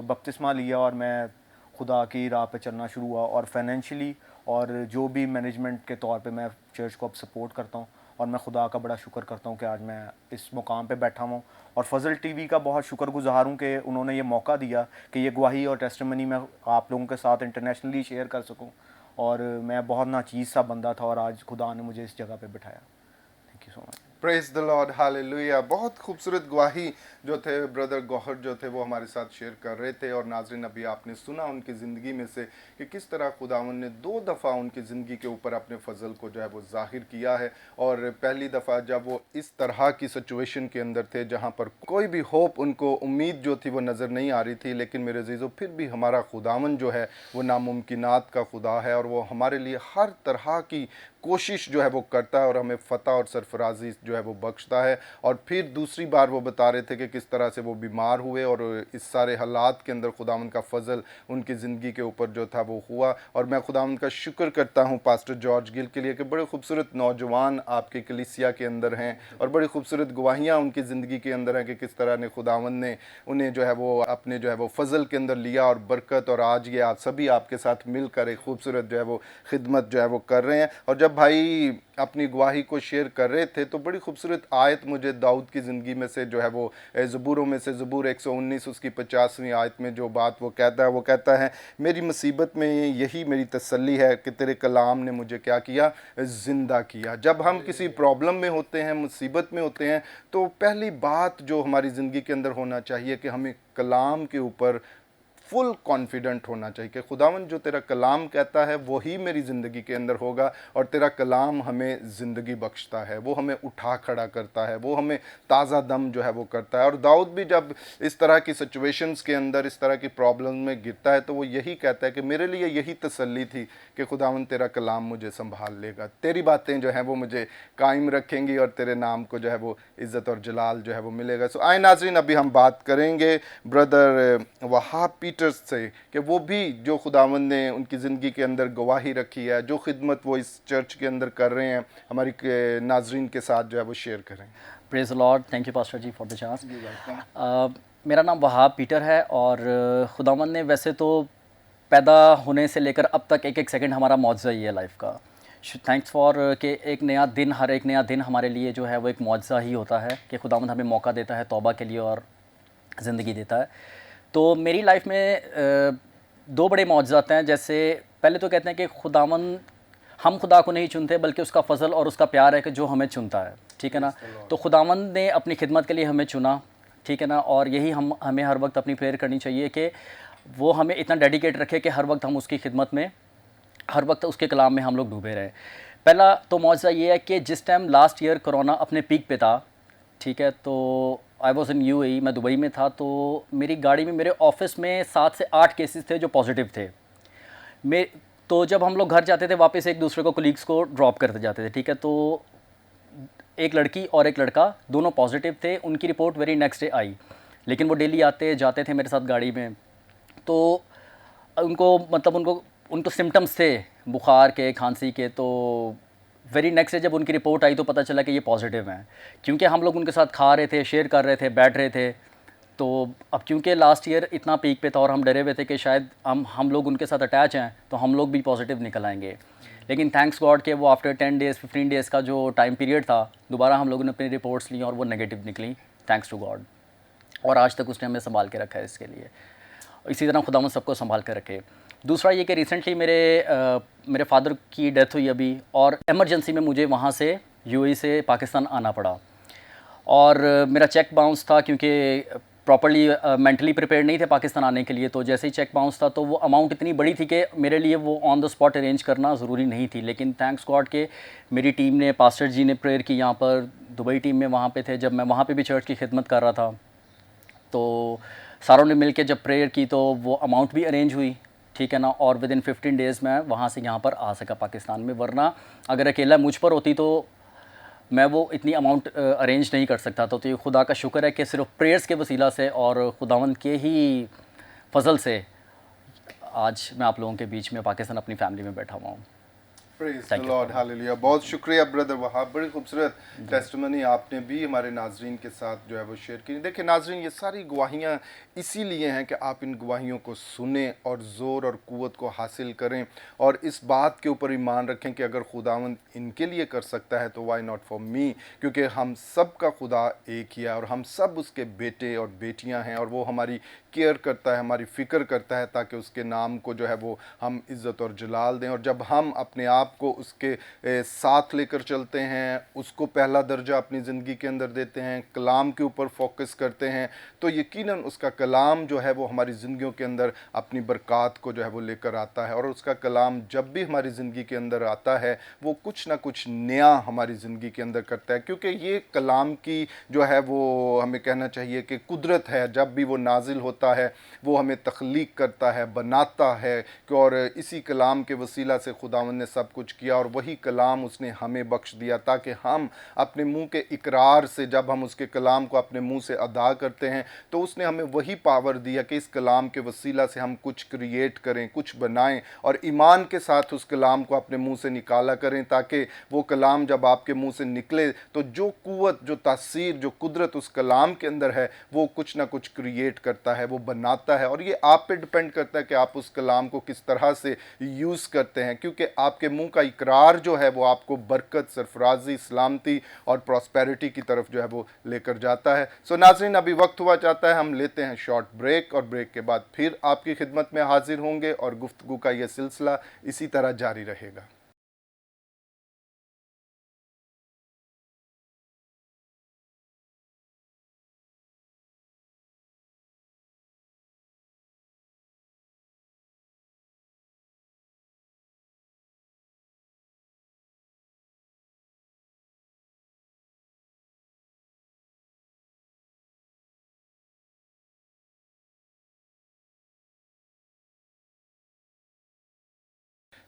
بپتسمہ لیا اور میں خدا کی راہ پہ چلنا شروع ہوا. اور فائنینشلی اور جو بھی مینجمنٹ کے طور پہ میں چرچ کو اب سپورٹ کرتا ہوں اور میں خدا کا بڑا شکر کرتا ہوں کہ آج میں اس مقام پہ بیٹھا ہوں. اور فضل ٹی وی کا بہت شکر گزار ہوں کہ انہوں نے یہ موقع دیا کہ یہ گواہی اور ٹیسٹمنی میں آپ لوگوں کے ساتھ انٹرنیشنلی شیئر کر سکوں. اور میں بہت ناچیز سا بندہ تھا اور آج خدا نے مجھے اس جگہ پہ بٹھایا. Thank you so much. Praise the lord. Hallelujah. بہت خوبصورت گواہی जो थे ब्रदर गौहर जो थे वो हमारे साथ शेयर कर रहे थे। और नाज़रीन अभी आपने सुना उनकी ज़िंदगी में से कि किस तरह खुदावन ने 2 दफ़ा उनकी ज़िंदगी के ऊपर अपने फजल को जो है वो ज़ाहिर किया है। और पहली दफ़ा जब वो इस तरह की सिचुएशन के अंदर थे जहाँ पर कोई भी होप, उनको उम्मीद जो थी वो नज़र नहीं आ रही थी, लेकिन मेरे अज़ीज़ों फिर भी हमारा खुदावन जो है वो नामुमकिनात का खुदा है और वो हमारे लिए हर तरह की कोशिश जो है वो करता है और हमें फ़तह और सरफराजी जो है वो बख्शता है। और फिर दूसरी बार वो बता रहे थे कि किस तरह से वो बीमार हुए और इस सारे हालात के अंदर खुदावंद का फ़ज़ल उनकी ज़िंदगी के ऊपर जो था वो हुआ। और मैं खुदावंद का शुक्र करता हूँ पास्टर जॉर्ज गिल के लिए कि बड़े खूबसूरत नौजवान आपके कलीसिया के अंदर हैं और बड़ी खूबसूरत गवाहियाँ उनकी ज़िंदगी के अंदर हैं कि किस तरह ने खुदावंद ने उन्हें जो है वो अपने जो है वो फ़ज़ल के अंदर लिया और बरकत, और आज ये आप सभी आपके साथ मिलकर एक खूबसूरत जो है वो खिदमत जो है वो कर रहे हैं। और जब भाई अपनी गवाही को शेयर कर रहे थे तो बड़ी खूबसूरत आयत मुझे दाऊद की ज़िंदगी में से जो है वो ज़बूरों में से ज़बूर 119 उसकी 50वीं आयत में जो बात वो कहता है मेरी मुसीबत में यही मेरी तसल्ली है कि तेरे कलाम ने मुझे क्या किया, ज़िंदा किया। जब हम किसी प्रॉब्लम में होते हैं, मुसीबत में होते हैं, तो पहली बात जो हमारी ज़िंदगी के अंदर होना चाहिए कि हमें कलाम के ऊपर फुल कॉन्फिडेंट होना चाहिए कि खुदावन जो तेरा कलाम कहता है वही मेरी ज़िंदगी के अंदर होगा और तेरा कलाम हमें ज़िंदगी बख्शता है, वो हमें उठा खड़ा करता है, वो हमें ताज़ा दम जो है वो करता है। और दाऊद भी जब इस तरह की सिचुएशंस के अंदर, इस तरह की प्रॉब्लम में गिरता है तो वो यही कहता है कि मेरे लिए यही तसल्ली थी कि खुदावन तेरा कलाम मुझे संभाल लेगा, तेरी बातें जो हैं वो मुझे कायम रखेंगी और तेरे नाम को जो है वो इज़्ज़त और जलाल जो है वो मिलेगा। सो आए नाज़रीन, अभी हम बात करेंगे ब्रदर वहाब पीटर्स से कि वो भी जो खुदावंद ने उनकी ज़िंदगी के अंदर गवाही रखी है, जो खिदमत वो इस चर्च के अंदर कर रहे हैं, हमारी नाजरीन के साथ जो है वो शेयर करें। Praise Lord, thank you pastor ji for the chance. मेरा नाम वहाब पीटर है और खुदावंद ने वैसे तो पैदा होने से लेकर अब तक एक एक सेकंड हमारा मौजज़ा ही है लाइफ का। थैंक्स फॉर कि एक नया दिन, हर एक नया दिन हमारे लिए जो है वो एक मौजज़ा ही होता है कि खुदावंद हमें मौका देता है तौबा के लिए और ज़िंदगी देता है। तो मेरी लाइफ में 2 बड़े मौजज़ात हैं। जैसे पहले तो कहते हैं कि खुदावंद, हम खुदा को नहीं चुनते बल्कि उसका फ़ज़ल और उसका प्यार है कि जो हमें चुनता है, ठीक है ना। तो खुदावंद ने अपनी खिदमत के लिए हमें चुना, ठीक है ना। और यही हमें हर वक्त अपनी प्रेयर करनी चाहिए कि वो हमें इतना डेडिकेट रखे कि हर वक्त हम उसकी खिदमत में, हर वक्त उसके कलाम में हम लोग डूबे रहें। पहला तो मौजज़ा ये है कि जिस टाइम लास्ट ईयर कोरोना अपने पीक पे था, ठीक है, तो आई वॉज इन UAE, मैं दुबई में था। तो मेरी गाड़ी में, मेरे ऑफिस में 7 से 8 केसेस थे जो पॉजिटिव थे। तो जब हम लोग घर जाते थे वापस एक दूसरे को, कोलीग्स को ड्रॉप करते जाते थे, ठीक है। तो एक लड़की और एक लड़का दोनों पॉजिटिव थे। उनकी report very next day I, लेकिन वो डेली आते जाते थे मेरे साथ गाड़ी में। तो उनको मतलब उनको सिम्टम्स थे बुखार के, खांसी के। तो वेरी नेक्स्ट डे जब उनकी रिपोर्ट आई तो पता चला कि ये पॉजिटिव हैं, क्योंकि हम लोग उनके साथ खा रहे थे, शेयर कर रहे थे, बैठ रहे थे। तो अब क्योंकि लास्ट ईयर इतना पीक पे था और हम डरे हुए थे कि शायद हम लोग उनके साथ अटैच हैं तो हम लोग भी पॉजिटिव निकल आएंगे। लेकिन थैंक्स गॉड कि वो आफ्टर 10 डेज़ 15 डेज़ का जो टाइम पीरियड था, दोबारा हम लोगों ने अपनी रिपोर्ट्स ली और वो नेगेटिव निकली, थैंक्स टू गॉड। और आज तक उसने हमें संभाल के रखा है इसके लिए। इसी तरह खुदावंद सबको संभाल कर रखे। दूसरा ये कि रिसेंटली मेरे फादर की डेथ हुई अभी, और एमरजेंसी में मुझे वहाँ से UAE से पाकिस्तान आना पड़ा। और मेरा चेक बाउंस था क्योंकि प्रॉपर्ली मेंटली प्रिपेयर नहीं थे पाकिस्तान आने के लिए। तो जैसे ही चेक बाउंस था तो वो अमाउंट इतनी बड़ी थी कि मेरे लिए वो ऑन द स्पॉट अरेंज करना ज़रूरी नहीं थी। लेकिन थैंक्स गॉड के मेरी टीम ने, पास्टर जी ने प्रेयर की, यहाँ पर दुबई टीम में वहाँ पे थे जब मैं वहाँ पे भी चर्च की खिदमत कर रहा था। तो सारों ने मिल के जब प्रेयर की तो वो अमाउंट भी अरेंज हुई, ठीक है ना। और विद इन 15 डेज़ में वहाँ से यहाँ पर आ सका पाकिस्तान में। वरना अगर अकेला मुझ पर होती तो मैं वो इतनी अमाउंट अरेंज नहीं कर सकता था। तो ये खुदा का शुक्र है कि सिर्फ प्रेयर्स के वसीला से और खुदावंद के ही फजल से आज मैं आप लोगों के बीच में पाकिस्तान अपनी फैमिली में बैठा हुआ हूँ। Praise the lord, hallelujah. बहुत शुक्रिया ब्रदर वहाब, बड़ी खूबसूरत टेस्टिमनी आपने भी हमारे नाजरीन के साथ जो है वो शेयर की। देखिए नाजरीन, ये सारी गवाहियाँ इसीलिए हैं कि आप इन गवाहियों को सुनें और ज़ोर और क़ुव्वत को हासिल करें और इस बात के ऊपर ईमान रखें कि अगर खुदावंद इनके लिए कर सकता है तो वाई नॉट फॉर मी, क्योंकि हम सब का खुदा एक ही है और हम सब उसके बेटे और बेटियां हैं और वो हमारी केयर करता है, हमारी फ़िक्र करता है, ताकि उसके नाम को जो है वो हम इज़्ज़त और जलाल दें। और जब हम अपने आप को उसके साथ लेकर चलते हैं, उसको पहला दर्जा अपनी ज़िंदगी के अंदर देते हैं, कलाम के ऊपर फोकस करते हैं, तो यकीनन उसका कलाम जो है वो हमारी ज़िंदगियों के अंदर अपनी बरक़ात को जो है वो लेकर आता है। और उसका कलाम जब भी हमारी ज़िंदगी के अंदर आता है वो कुछ ना कुछ नया हमारी ज़िंदगी के अंदर करता है, क्योंकि ये कलाम की जो है वो हमें कहना चाहिए कि कुदरत है। जब भी वो नाजिल होता है वो हमें तख्लीक करता है, बनाता है, और इसी कलाम के वसीला से खुदावंद ने सब कुछ किया, और वही कलाम उसने हमें बख्श दिया ताकि हम अपने मुंह के इकरार से, जब हम उसके कलाम को अपने मुंह से अदा करते हैं, तो उसने हमें वही पावर दिया कि इस कलाम के वसीला से हम कुछ क्रिएट करें, कुछ बनाएं, और ईमान के साथ उस कलाम को अपने मुंह से निकाला करें, ताकि वो कलाम जब आपके मुंह से निकले तो जो कुव्वत, जो तासीर, जो कुदरत उस कलाम के अंदर है वो कुछ ना कुछ क्रिएट करता है, वो बनाता है। और ये आप पे डिपेंड करता है कि आप उस कलाम को किस तरह से यूज़ करते हैं, क्योंकि आपके मुंह का इकरार जो है वो आपको बरकत, सरफराजी, सलामती और प्रॉस्पेरिटी की तरफ जो है वो लेकर जाता है। सो नाज़रीन, अभी वक्त हुआ चाहता है हम लेते हैं शॉर्ट ब्रेक, और ब्रेक के बाद फिर आपकी खिदमत में हाजिर होंगे और गुफ्तगू का यह सिलसिला इसी तरह जारी रहेगा।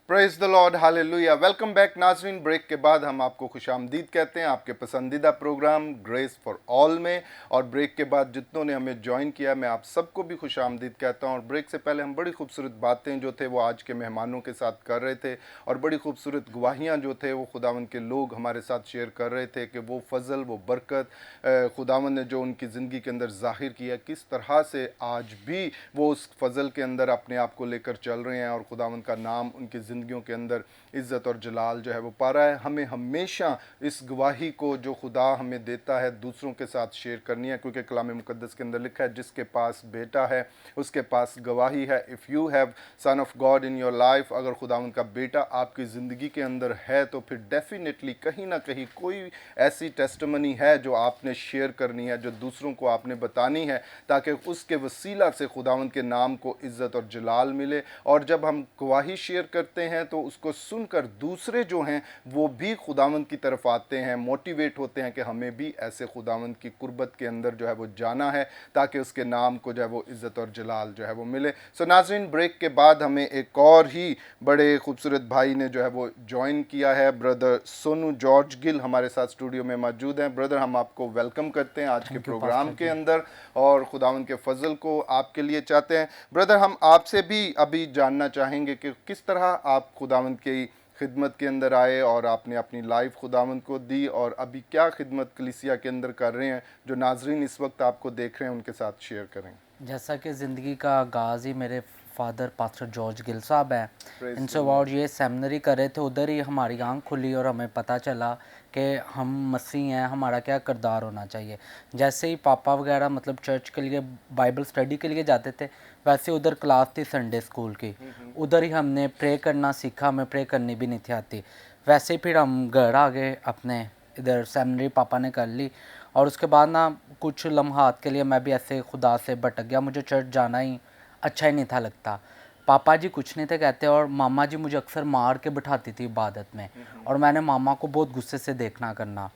Praise the lord, hallelujah. Welcome back नाज़रीन। ब्रेक के बाद हम आपको खुशामदीद कहते हैं आपके पसंदीदा प्रोग्राम ग्रेस फॉर ऑल में। और ब्रेक के बाद जितनों ने हमें ज्वाइन किया, मैं आप सबको भी खुशामदीद कहता हूं। और ब्रेक से पहले हम बड़ी खूबसूरत बातें जो थे वो आज के मेहमानों के साथ कर रहे थे, और बड़ी खूबसूरत गवाहियाँ जो थे वो खुदावंद के लोग हमारे साथ शेयर कर रहे थे कि वो फ़ज़ल, वो बरकत खुदावंद ने जो उनकी ज़िंदगी के अंदर ज़ाहिर किया, किस तरह से आज भी वो उस फ़ज़ल के अंदर अपने आप को लेकर चल रहे हैं, और खुदावंद का नाम उनकी ज़िंदगियों के अंदर इज़्ज़त और जलाल जो है वो पा रहा है। हमें हमेशा इस गवाही को जो खुदा हमें देता है दूसरों के साथ शेयर करनी है, क्योंकि कलाम मुक़द्दस के अंदर लिखा है जिसके पास बेटा है उसके पास गवाही है। If you have son of God in your life, अगर खुदावंद का बेटा आपकी ज़िंदगी के अंदर है तो फिर डेफिनेटली कहीं ना कहीं कोई ऐसी टेस्टमनी है जो आपने शेयर करनी है, जो दूसरों को आपने बतानी है, ताकि उसके वसीला से खुदावंद के नाम को इज़्ज़त और जलाल मिले। और जब हम गवाही शेयर करते हैं तो उसको सुनकर दूसरे जो हैं वो भी खुदावंद की तरफ आते हैं, मोटिवेट होते हैं कि हमें भी ऐसे खुदावंद की कुर्बत के अंदर जो है वो जाना है, ताकि उसके नाम को जो है वो इज़्ज़त और जलाल जो है वो मिले। सो नाज़रीन, ब्रेक के बाद हमें एक और ही बड़े खूबसूरत भाई ने जो है वो ज्वाइन किया है। ब्रदर सोनू जॉर्ज गिल हमारे साथ स्टूडियो में मौजूद हैं। ब्रदर, हम आपको वेलकम करते हैं आज के प्रोग्राम के अंदर, और खुदावंद के फजल को आपके लिए चाहते हैं। ब्रदर, हम आपसे भी अभी जानना चाहेंगे कि किस तरह आप खुदावंद की खिदमत के अंदर आए, और आपने अपनी लाइफ खुदावंद को दी, और अभी क्या खिदमत कलीसिया के अंदर कर रहे हैं जो नाजरीन इस वक्त आपको देख रहे हैं उनके साथ शेयर करें। जैसा कि ज़िंदगी का आगाज़ ही मेरे फादर पास्टर जॉर्ज गिल साहब हैं, इनसे अवार्ड ये सेमिनरी कर रहे थे, उधर ही हमारी आँख खुली और हमें पता चला कि हम मसीह हैं, हमारा क्या किरदार होना चाहिए। जैसे ही पापा वगैरह मतलब चर्च के लिए बाइबल स्टडी के लिए जाते थे, वैसे उधर क्लास थी संडे स्कूल की, उधर ही हमने प्रे करना सीखा। हमें प्रे करनी भी नहीं थी आती। वैसे ही फिर हम घर आ गए, अपने इधर सेमिनरी पापा ने कर ली, और उसके बाद ना कुछ लम्हात के लिए मैं भी ऐसे खुदा से भटक गया। मुझे चर्च जाना ही अच्छा ही नहीं था लगता। पापा जी कुछ नहीं थे कहते, और मामा जी मुझे अक्सर मार के बिठाती थी इबादत में, और मैंने मामा को बहुत गुस्से से देखना करना।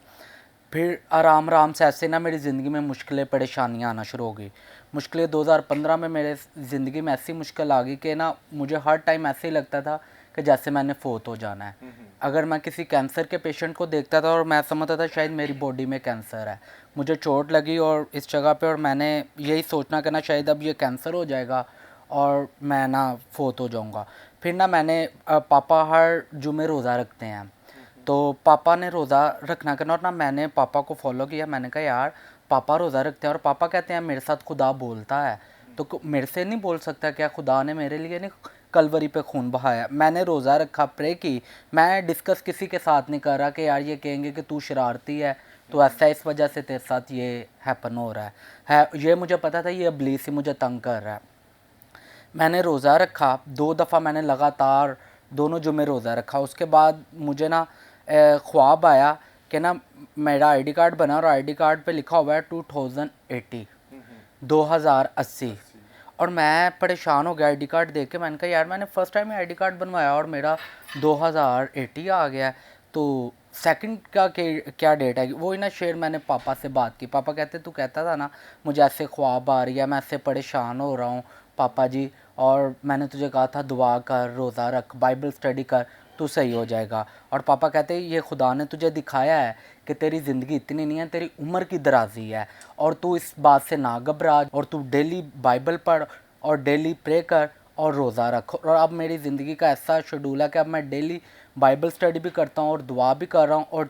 फिर आराम आराम से ऐसे ना मेरी ज़िंदगी में मुश्किलें, परेशानियाँ आना शुरू हो गई। मुश्किलें 2015 में मेरे ज़िंदगी में ऐसी मुश्किल आ गई कि ना मुझे हर टाइम ऐसे ही लगता था कि जैसे मैंने फ़ौत हो जाना है। अगर मैं किसी कैंसर के पेशेंट को देखता था और मैं समझता था शायद मेरी बॉडी में कैंसर है, मुझे चोट लगी और इस जगह पे, और मैंने यही सोचना कि ना शायद अब ये कैंसर हो जाएगा और मैं ना फ़ौत हो जाऊंगा। फिर ना मैंने पापा हर जुमे रोज़ा रखते हैं, तो पापा ने रोज़ा रखना करना, और ना मैंने पापा को फॉलो किया। मैंने कहा यार पापा रोज़ा रखते हैं और पापा कहते हैं मेरे साथ खुदा बोलता है, तो मेरे से नहीं बोल सकता क्या? खुदा ने मेरे लिए नहीं कलवरी पे खून बहाया? मैंने रोज़ा रखा, प्रे की। मैं डिस्कस किसी के साथ नहीं कर रहा कि यार ये कहेंगे कि तू शरारती है, تو ایسا اس وجہ سے تیرے ساتھ یہ ہیپن ہو رہا ہے یہ مجھے پتا تھا یہ ابلیس ہی مجھے تنگ کر رہا ہے. میں نے روزہ رکھا 2 دفعہ میں نے لگاتار دونوں جمعے روزہ رکھا. اس کے بعد مجھے نا خواب آیا کہ نا میرا آئی ڈی کارڈ بنا اور آئی ڈی کارڈ پہ لکھا ہوا ہے 2080 2080 اور میں پریشان ہو گیا آئی ڈی کارڈ دیکھ کے. میں نے کہا یار میں نے first time I D card بنوایا اور میرا 2080 آ گیا ہے. تو سیکنڈ کا کیا ڈیٹ ہے وہ نا شیئر میں نے پاپا سے بات کی. پاپا کہتے تو کہتا تھا نا مجھے ایسے خواب آ رہی ہے میں ایسے پریشان ہو رہا ہوں پاپا جی, اور میں نے تجھے کہا تھا دعا کر روزہ رکھ بائبل اسٹڈی کر تو صحیح ہو جائے گا. اور پاپا کہتے یہ خدا نے تجھے دکھایا ہے کہ تیری زندگی اتنی نہیں ہے, تیری عمر کی درازی ہے اور تو اس بات سے نہ گھبرا اور تو ڈیلی بائبل پڑھ اور ڈیلی پرے کر اور روزہ رکھ. اور اب میری زندگی کا ایسا شیڈول ہے کہ اب میں ڈیلی بائبل اسٹڈی بھی کرتا ہوں اور دعا بھی کر رہا ہوں, اور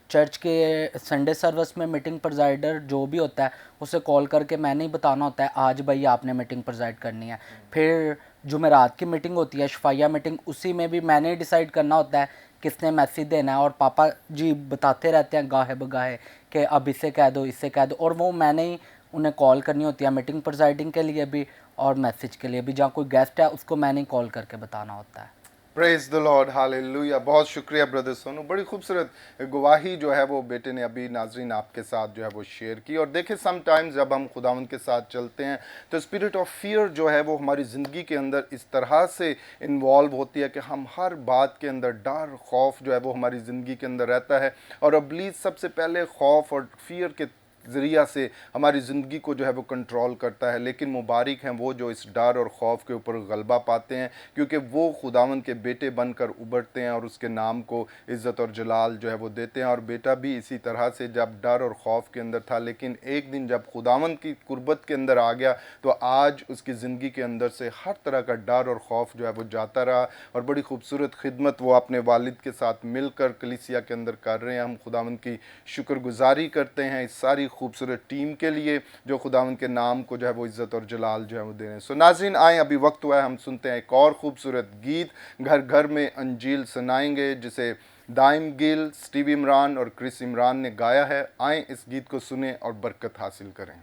چرچ کے سنڈے سروس میں میٹنگ پرزائڈر جو بھی ہوتا ہے اسے کال کر کے میں نے ہی بتانا ہوتا ہے آج بھائی آپ نے میٹنگ پرزائڈ کرنی ہے. پھر جمعرات کی میٹنگ ہوتی ہے شفائیہ میٹنگ, اسی میں بھی میں نے ہی ڈیسائیڈ کرنا ہوتا ہے کس نے میسیج دینا ہے, اور پاپا جی بتاتے رہتے ہیں گاہے بگاہے کہ اب اسے کہہ دو اسے کہہ دو, اور وہ میں نے ہی انہیں کال کرنی ہوتی ہے میٹنگ پرزائڈنگ کے لیے بھی اور میسیج کے لیے بھی. جہاں کوئی گیسٹ ہے اس کو میں نے ہی کال کر کے بتانا ہوتا ہے. پریز دی لارڈ, ہاللیلویہ. بہت شکریہ بردر سونو, بڑی خوبصورت گواہی جو ہے وہ بیٹے نے ابھی ناظرین آپ کے ساتھ جو ہے وہ شیئر کی. اور دیکھیں سم ٹائمز جب ہم خداوند کے ساتھ چلتے ہیں تو اسپرٹ آف فیئر جو ہے وہ ہماری زندگی کے اندر اس طرح سے انوالو ہوتی ہے کہ ہم ہر بات کے اندر ڈر خوف جو ہے وہ ہماری زندگی کے اندر رہتا ہے. اور ابلیس سب سے پہلے خوف اور فیئر کے ذریعہ سے ہماری زندگی کو جو ہے وہ کنٹرول کرتا ہے, لیکن مبارک ہیں وہ جو اس ڈر اور خوف کے اوپر غلبہ پاتے ہیں, کیونکہ وہ خداوند کے بیٹے بن کر ابھرتے ہیں اور اس کے نام کو عزت اور جلال جو ہے وہ دیتے ہیں. اور بیٹا بھی اسی طرح سے جب ڈر اور خوف کے اندر تھا, لیکن ایک دن جب خداوند کی قربت کے اندر آ گیا تو آج اس کی زندگی کے اندر سے ہر طرح کا ڈر اور خوف جو ہے وہ جاتا رہا, اور بڑی خوبصورت خدمت وہ اپنے والد کے ساتھ مل کر کلیسیا کے اندر کر رہے ہیں. ہم خداوند کی شکر گزاری کرتے ہیں اس ساری خوبصورت ٹیم کے لیے جو خداوند کے نام کو جو ہے وہ عزت اور جلال جو ہے وہ دے رہے ہیں. سو ناظرین آئیں, ابھی وقت ہوا ہے ہم سنتے ہیں ایک اور خوبصورت گیت. گھر گھر میں انجیل سنائیں گے, جسے دائم گل, سٹیو عمران اور کرس عمران نے گایا ہے. آئیں اس گیت کو سنیں اور برکت حاصل کریں.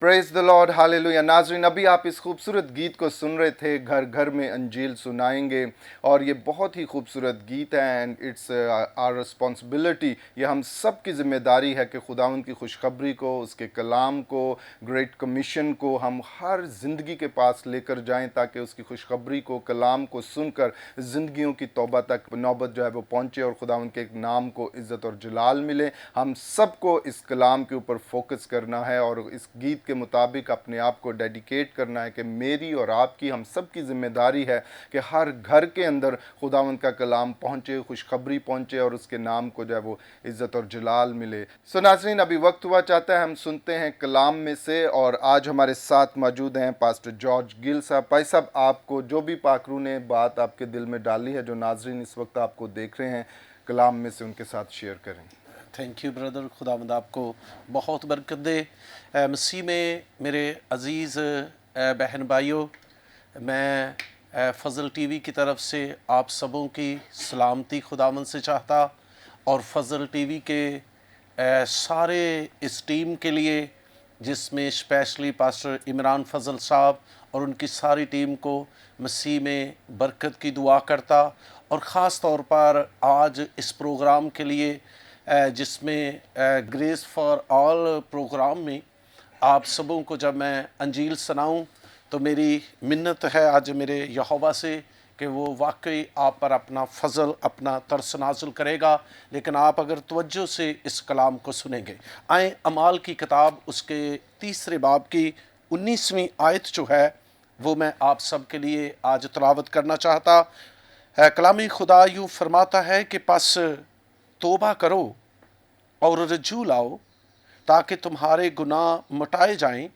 Praise the lord, hallelujah. नाज़रीन, अभी आप इस खूबसूरत गीत को सुन रहे थे, घर घर में अंजील सुनाएंगे, और ये बहुत ही खूबसूरत गीत है एंड इट्स आवर रिस्पॉन्सिबिलिटी, ये हम सब की ज़िम्मेदारी है कि खुदावंद की खुशखबरी को, उसके कलाम को, ग्रेट कमीशन को हम हर ज़िंदगी के पास लेकर जाएं, ताकि उसकी खुशखबरी को, कलाम को सुनकर ज़िंदगियों की तौबा तक नौबत जो है वो पहुँचे और खुदावंद के एक नाम को इज़्ज़त और जलाल मिले। हम सबको इस कलाम के ऊपर फोकस करना है और इस गीत के मुताबिक अपने आप को डेडिकेट करना है कि मेरी और आपकी, हम सब की ज़िम्मेदारी है कि हर घर के अंदर खुदावंद का कलाम पहुँचे, खुशखबरी पहुँचे और उसके नाम को जो है वो इज़्ज़त और जलाल मिले। सो नाज़रीन, अभी वक्त हुआ चाहता है हम सुनते हैं कलाम में से, और आज हमारे साथ मौजूद हैं पास्टर जॉर्ज गिल साहब। भाई साहब, आपको जो भी पाकरू ने बात आपके दिल में डाली है, जो नाज़रीन इस वक्त आपको देख रहे हैं, कलाम में से उनके साथ शेयर करें। थैंक यू ब्रदर, खुदावंद आपको बहुत बरकत दे। मसीह में मेरे अज़ीज़ बहन भाइयों, मैं फ़ज़ल टीवी की तरफ से आप सबों की सलामती खुदावंद से चाहता, और फ़ज़ल टीवी के सारे इस टीम के लिए, जिसमें स्पेशली पास्टर इमरान फ़ज़ल साहब और उनकी सारी टीम को मसीह में बरकत की दुआ करता, और ख़ास तौर पर आज इस प्रोग्राम के लिए जिसमें ग्रेस फॉर ऑल प्रोग्राम में आप सबों को जब मैं अंजील सुनाऊं, तो मेरी मिन्नत है आज मेरे यहोवा से कि वो वाकई आप पर अपना फ़ज़ल, अपना तरस नाज़िल करेगा। लेकिन आप अगर तवज्जो से इस कलाम को सुनेंगे, आए अमाल की किताब उसके 3 बाब की 19वीं आयत जो है वो मैं आप सब के लिए आज तिलावत करना चाहता। कलामी खुदा यूँ फरमाता है कि बस तौबा करो और रजू लाओ, ताकि तुम्हारे गुनाह मिटाए जाएं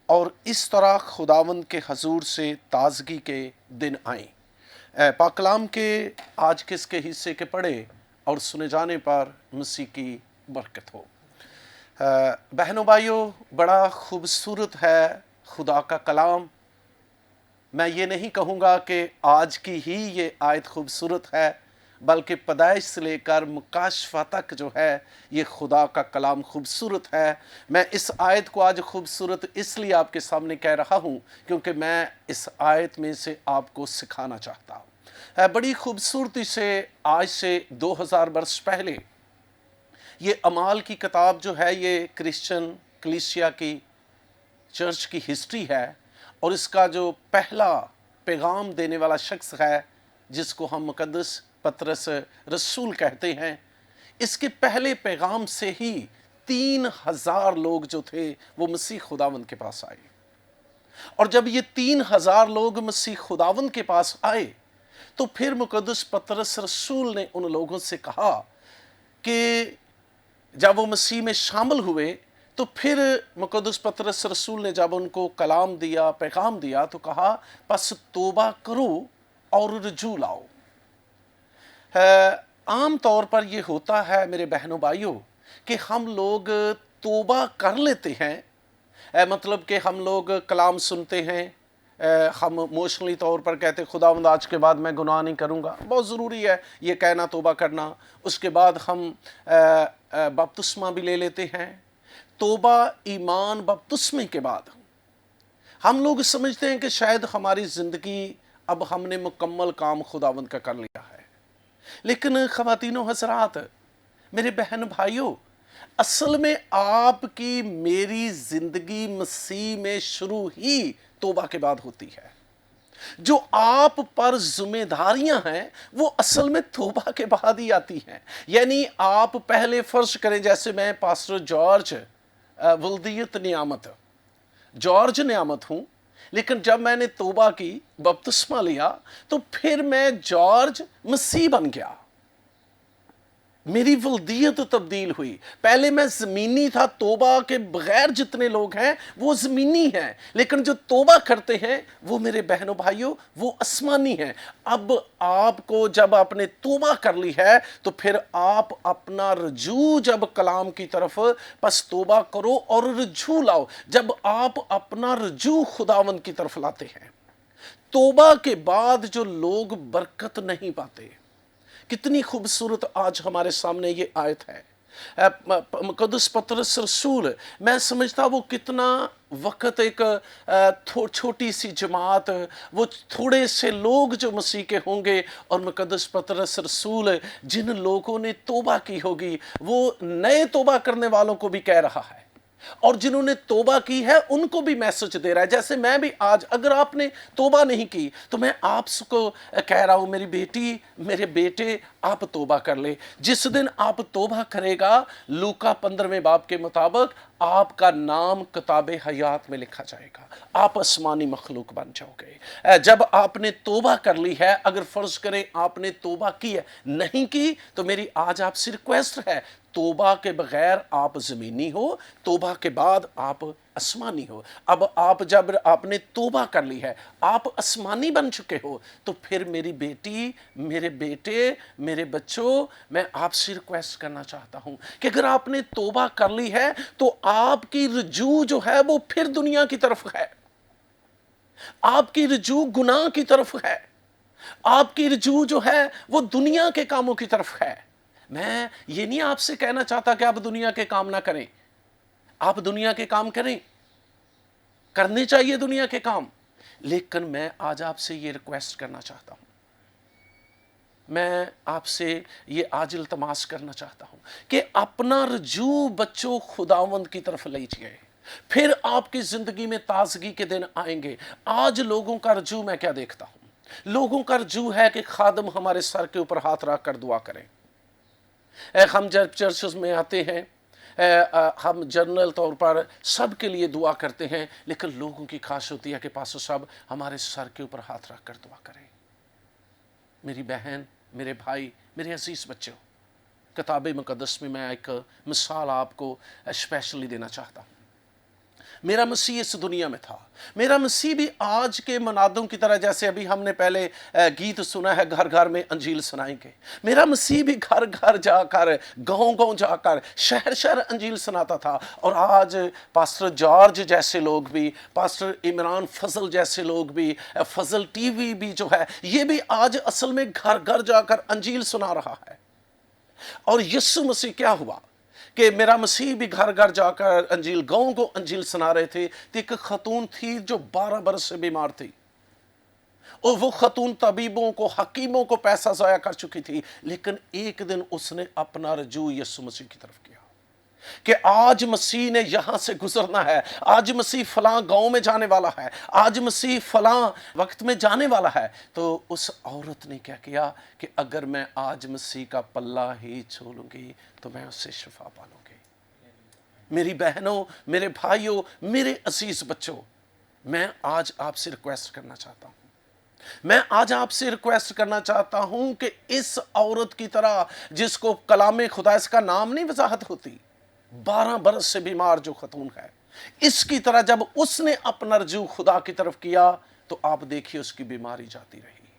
और इस तरह खुदावंद के हजूर से ताजगी के दिन आएं। पाक कलाम के आज के इसके हिस्से के पढ़े और सुने जाने पर मसीह की बरकत हो। बहनों भाइयों, बड़ा खूबसूरत है खुदा का कलाम। मैं ये नहीं कहूँगा कि आज की ही ये आयत खूबसूरत है, बल्कि पैदाइश से लेकर मुकाशफा तक जो है ये खुदा का कलाम खूबसूरत है। मैं इस आयत को आज खूबसूरत इसलिए आपके सामने कह रहा हूँ क्योंकि मैं इस आयत में से आपको सिखाना चाहता हूँ। बड़ी खूबसूरती से आज से 2000 वर्ष पहले ये अमाल की किताब जो है ये क्रिश्चियन कलीसिया की चर्च की हिस्ट्री है, और इसका जो पहला पैगाम देने वाला शख्स है जिसको हम मुकद्दस पतरस रसूल कहते हैं, इसके पहले पैगाम से ही 3000 लोग जो थे वो मसीह खुदावंद के पास आए। और जब ये 3000 लोग मसीह खुदावंद के पास आए तो फिर मुकद्दस पतरस रसूल ने उन लोगों से कहा कि जब वो मसीह में शामिल हुए तो फिर मुकद्दस पतरस रसूल ने जब उनको कलाम दिया, पैगाम दिया, तो कहा बस तौबा करो और रजू लाओ। आम तौर पर ये होता है मेरे बहनों भाइयों कि हम लोग तौबा कर लेते हैं, मतलब कि हम लोग कलाम सुनते हैं, हम इमोशनली तौर पर कहते खुदावंद आज के बाद मैं गुनाह नहीं करूँगा। बहुत ज़रूरी है ये कहना, तौबा करना। उसके बाद हम बपतिस्मा भी ले लेते हैं। तौबा, ईमान, बपतिस्मे के बाद हम लोग समझते हैं कि शायद हमारी ज़िंदगी अब हमने मुकम्मल काम खुदावंद का कर लिया है। लेकिन ख़वातीनो हज़रात, मेरे बहन भाइयों, असल में आपकी मेरी ज़िंदगी मसीह में शुरू ही तौबा के बाद होती है। जो आप पर जिम्मेदारियां हैं वो असल में तौबा के बाद ही आती हैं। यानी आप पहले फ़र्ज करें, जैसे मैं पास्टर जॉर्ज वल्दियत नियामत, जॉर्ज नियामत हूँ, लेकिन जब मैंने तौबा की, बपतिस्मा लिया, तो फिर मैं जॉर्ज मसीह बन गया। मेरी वल्दियत तब्दील हुई। पहले मैं ज़मीनी था, तौबा के बग़ैर जितने लोग हैं वो ज़मीनी हैं, लेकिन जो तौबा करते हैं वो मेरे बहनों भाइयों वो आसमानी हैं। अब आपको जब आपने तौबा कर ली है तो फिर आप अपना रजू जब कलाम की तरफ, बस तौबा करो और रजू लाओ। जब आप अपना रजू खुदावंद की तरफ लाते हैं, तौबा के बाद जो लोग बरकत नहीं पाते, कितनी खूबसूरत आज हमारे सामने ये आयत है। मुकद्दस पतरस रसूल, मैं समझता वो कितना वक्त एक छोटी सी जमात, वो थोड़े से लोग जो मसीह के होंगे, और मुकद्दस पतरस रसूल जिन लोगों ने तौबा की होगी, वो नए तौबा करने वालों को भी कह रहा है, और जिन्होंने तौबा की है उनको भी मैसेज दे रहा है। जैसे मैं भी आज, अगर आपने तौबा नहीं की तो मैं आपको कह रहा हूं, मेरी बेटी, मेरे बेटे, आप तौबा कर ले। जिस दिन आप तौबा करेगा, लूका 15वें बाब के मुताबिक आपका नाम किताबे हयात में लिखा जाएगा, आप आसमानी मखलूक बन जाओगे। जब आपने तौबा कर ली है, अगर फर्ज करें आपने तौबा की है, नहीं की, तो मेरी आज आपसे रिक्वेस्ट है, तौबा के बगैर आप ज़मीनी हो, तौबा के बाद आप आसमानी हो। अब आप जब आपने तौबा कर ली है, आप आसमानी बन चुके हो, तो फिर मेरी बेटी, मेरे बेटे, मेरे बच्चों, मैं आपसे रिक्वेस्ट करना चाहता हूं कि अगर आपने तौबा कर ली है तो आपकी रुजू जो है वो फिर दुनिया की तरफ है, आपकी रुजू गुनाह की तरफ है, आपकी रुजू जो है वो दुनिया के कामों की तरफ है। मैं ये नहीं आपसे कहना चाहता कि आप दुनिया के काम ना करें, आप दुनिया के काम करें, करने चाहिए दुनिया के काम, लेकिन मैं आज आपसे ये रिक्वेस्ट करना चाहता हूं, मैं आपसे ये आज इल्तमास करना चाहता हूं कि अपना रुजू बच्चों खुदावंद की तरफ लीजिए, फिर आपकी जिंदगी में ताजगी के दिन आएंगे। आज लोगों का रुजू मैं क्या देखता हूं, लोगों का रुजू है कि खादम हमारे सर के ऊपर हाथ रख कर दुआ करें। हम जब चर्चेस में आते हैं, हम जनरल तौर पर सब के लिए दुआ करते हैं, लेकिन लोगों की ख्वाहिश होती है कि पास सब हमारे सर के ऊपर हाथ रख कर दुआ करें। मेरी बहन, मेरे भाई, मेरे अजीज बच्चों, किताब मुकद्दस में मैं एक मिसाल आपको स्पेशली देना चाहता हूँ। मेरा मसीह इस दुनिया में था, मेरा मसीह भी आज के मनादों की तरह, जैसे अभी हमने पहले गीत सुना है, घर घर में अंजील सुनाएंगे, मेरा मसीह भी घर घर जाकर, गांव गांव जाकर, शहर शहर अंजील सुनाता था। और आज पास्टर जॉर्ज जैसे लोग भी, पास्टर इमरान फजल जैसे लोग भी, फजल टीवी भी जो है, ये भी आज असल में घर घर जाकर अंजील सुना रहा है। और यीशु मसीह क्या हुआ कि मेरा मसीह भी घर घर जाकर अंजील, गांव को अंजील सुना रहे थे। तो एक खतून थी जो 12 बरस से बीमार थी, और वो खतून तबीबों को, हकीमों को पैसा ज़ाया कर चुकी थी, लेकिन एक दिन उसने अपना रजू यीशु मसीह की तरफ किया कि आज मसीह ने यहां से गुजरना है, आज मसीह फलां गांव में जाने वाला है, आज मसीह फलां वक्त में जाने वाला है। तो उस औरत ने क्या किया कि अगर मैं आज मसीह का पल्ला ही छू लूंगी तो मैं उससे शिफा पा लूंगी। मेरी बहनों, मेरे भाइयों, मेरे अजीज बच्चों, मैं आज आपसे रिक्वेस्ट करना चाहता हूं, मैं आज आपसे रिक्वेस्ट करना चाहता हूं कि इस औरत की तरह, जिसको कलामे खुदा, इसका नाम नहीं वजाहत होती, 12 बरस से बीमार जो खतून है, इसकी तरह जब उसने अपना रजू खुदा की तरफ किया तो आप देखिए उसकी बीमारी जाती रही।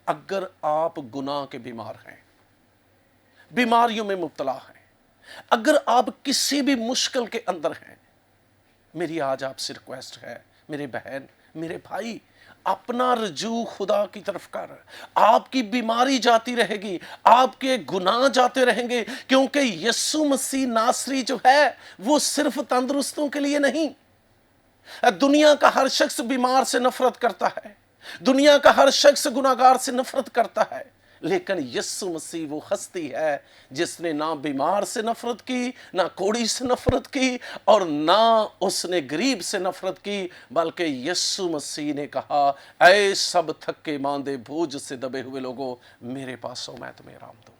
अगर आप गुनाह के बीमार हैं, बीमारियों में मुब्तला हैं, अगर आप किसी भी मुश्किल के अंदर हैं, मेरी आज आपसे रिक्वेस्ट है, मेरे बहन, मेरे भाई, अपना रजू खुदा की तरफ कर, आपकी बीमारी जाती रहेगी, आपके गुनाह जाते रहेंगे, क्योंकि यीशु मसीह नासरी जो है वो सिर्फ तंदुरुस्तों के लिए नहीं। दुनिया का हर शख्स बीमार से नफरत करता है, दुनिया का हर शख्स गुनाहगार से नफरत करता है, लेकिन यीशु मसीह वो हस्ती है जिसने ना बीमार से नफरत की, ना कोड़ी से नफरत की, और ना उसने गरीब से नफरत की, बल्कि यीशु मसीह ने कहा, ऐ सब थके मांदे बोझ से दबे हुए लोगों, मेरे पास आओ, मैं तुम्हें आराम दूंगा।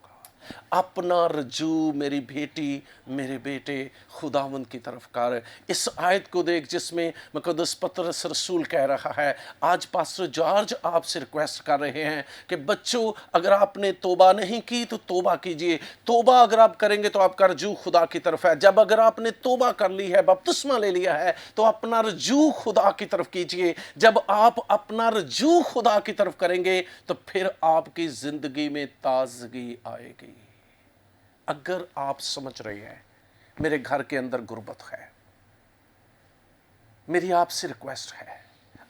अपना रजू मेरी बेटी, मेरे बेटे, खुदावंद की तरफ कर। इस आयत को देख जिसमें मुकद्दस पतरस रसूल कह रहा है, आज पास्टर जॉर्ज आपसे रिक्वेस्ट कर रहे हैं कि बच्चों, अगर आपने तौबा नहीं की तो तौबा कीजिए। तौबा अगर आप करेंगे तो आपका रजू खुदा की तरफ है। जब अगर आपने तौबा कर ली है, बपतिस्मा ले लिया है, तो अपना रजू खुदा की तरफ कीजिए। जब आप अपना रजू खुदा की तरफ करेंगे तो फिर आपकी जिंदगी में ताजगी आएगी। अगर आप समझ रहे हैं मेरे घर के अंदर गुर्बत है, मेरी आपसे रिक्वेस्ट है,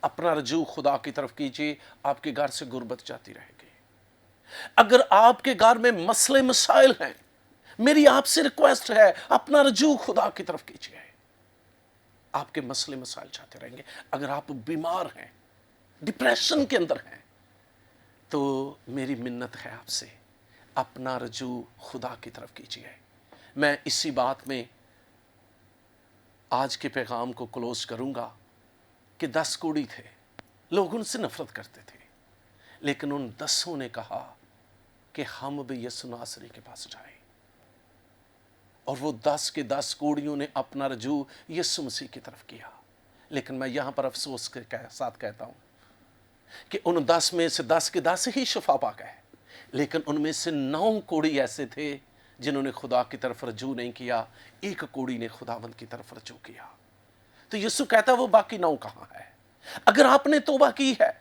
अपना रजू खुदा की तरफ कीजिए, आपके घर से गुर्बत जाती रहेगी। अगर आपके घर में मसले मसाइल हैं, मेरी आपसे रिक्वेस्ट है, अपना रजू खुदा की तरफ कीजिए, آپ کے مسئلے مسائل جاتے رہیں گے. اگر آپ بیمار ہیں, ڈپریشن کے اندر ہیں, تو میری منت ہے آپ سے, اپنا رجوع خدا کی طرف کیجیے. میں اسی بات میں آج کے پیغام کو کلوز کروں گا کہ 10 کوڑی تھے, لوگ ان سے نفرت کرتے تھے, لیکن ان 10 نے کہا کہ ہم بھی یسوع ناصری کے پاس جائیں, اور وہ 10 کے 10 کوڑیوں نے اپنا رجوع یسوع مسیح کی طرف کیا. لیکن میں یہاں پر افسوس کے ساتھ کہتا ہوں کہ ان 10 میں سے 10 کے 10 ہی شفا پا گئے, لیکن ان میں سے 9 کوڑی ایسے تھے جنہوں نے خدا کی طرف رجوع نہیں کیا, 1 کوڑی نے خداوند کی طرف رجوع کیا. تو یسوع کہتا ہے وہ باقی 9 کہاں ہے؟ اگر آپ نے توبہ کی ہے,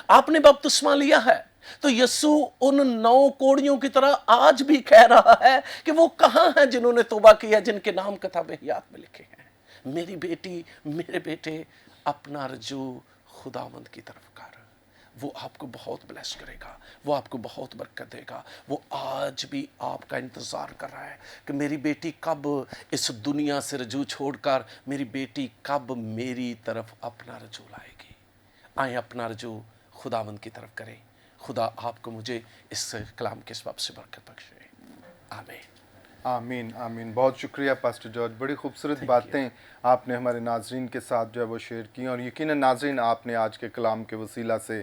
آپ نے بپتسمہ لیا ہے, تو یسوع ان 9 کوڑیوں کی طرح آج بھی کہہ رہا ہے کہ وہ کہاں ہیں جنہوں نے توبہ کی ہے, جن کے نام کتاب حیات میں لکھے ہیں. میری بیٹی, میرے بیٹے, اپنا رجوع خداوند کی طرف کر, وہ آپ کو بہت بلیس کرے گا, وہ آپ کو بہت برکت دے گا. وہ آج بھی آپ کا انتظار کر رہا ہے کہ میری بیٹی کب اس دنیا سے رجوع چھوڑ کر, میری بیٹی کب میری طرف اپنا رجوع لائے گی. آئیں اپنا رجوع خداوند کی طرف کریں. خدا آپ کو مجھے اس کلام کے سبب سے برکت بخشے. آمین. آمین آمین. بہت شکریہ پاسٹر جارج, بڑی خوبصورت باتیں آپ نے ہمارے ناظرین کے ساتھ جو ہے وہ شیئر کی, اور یقیناً ناظرین آپ نے آج کے کلام کے وسیلہ سے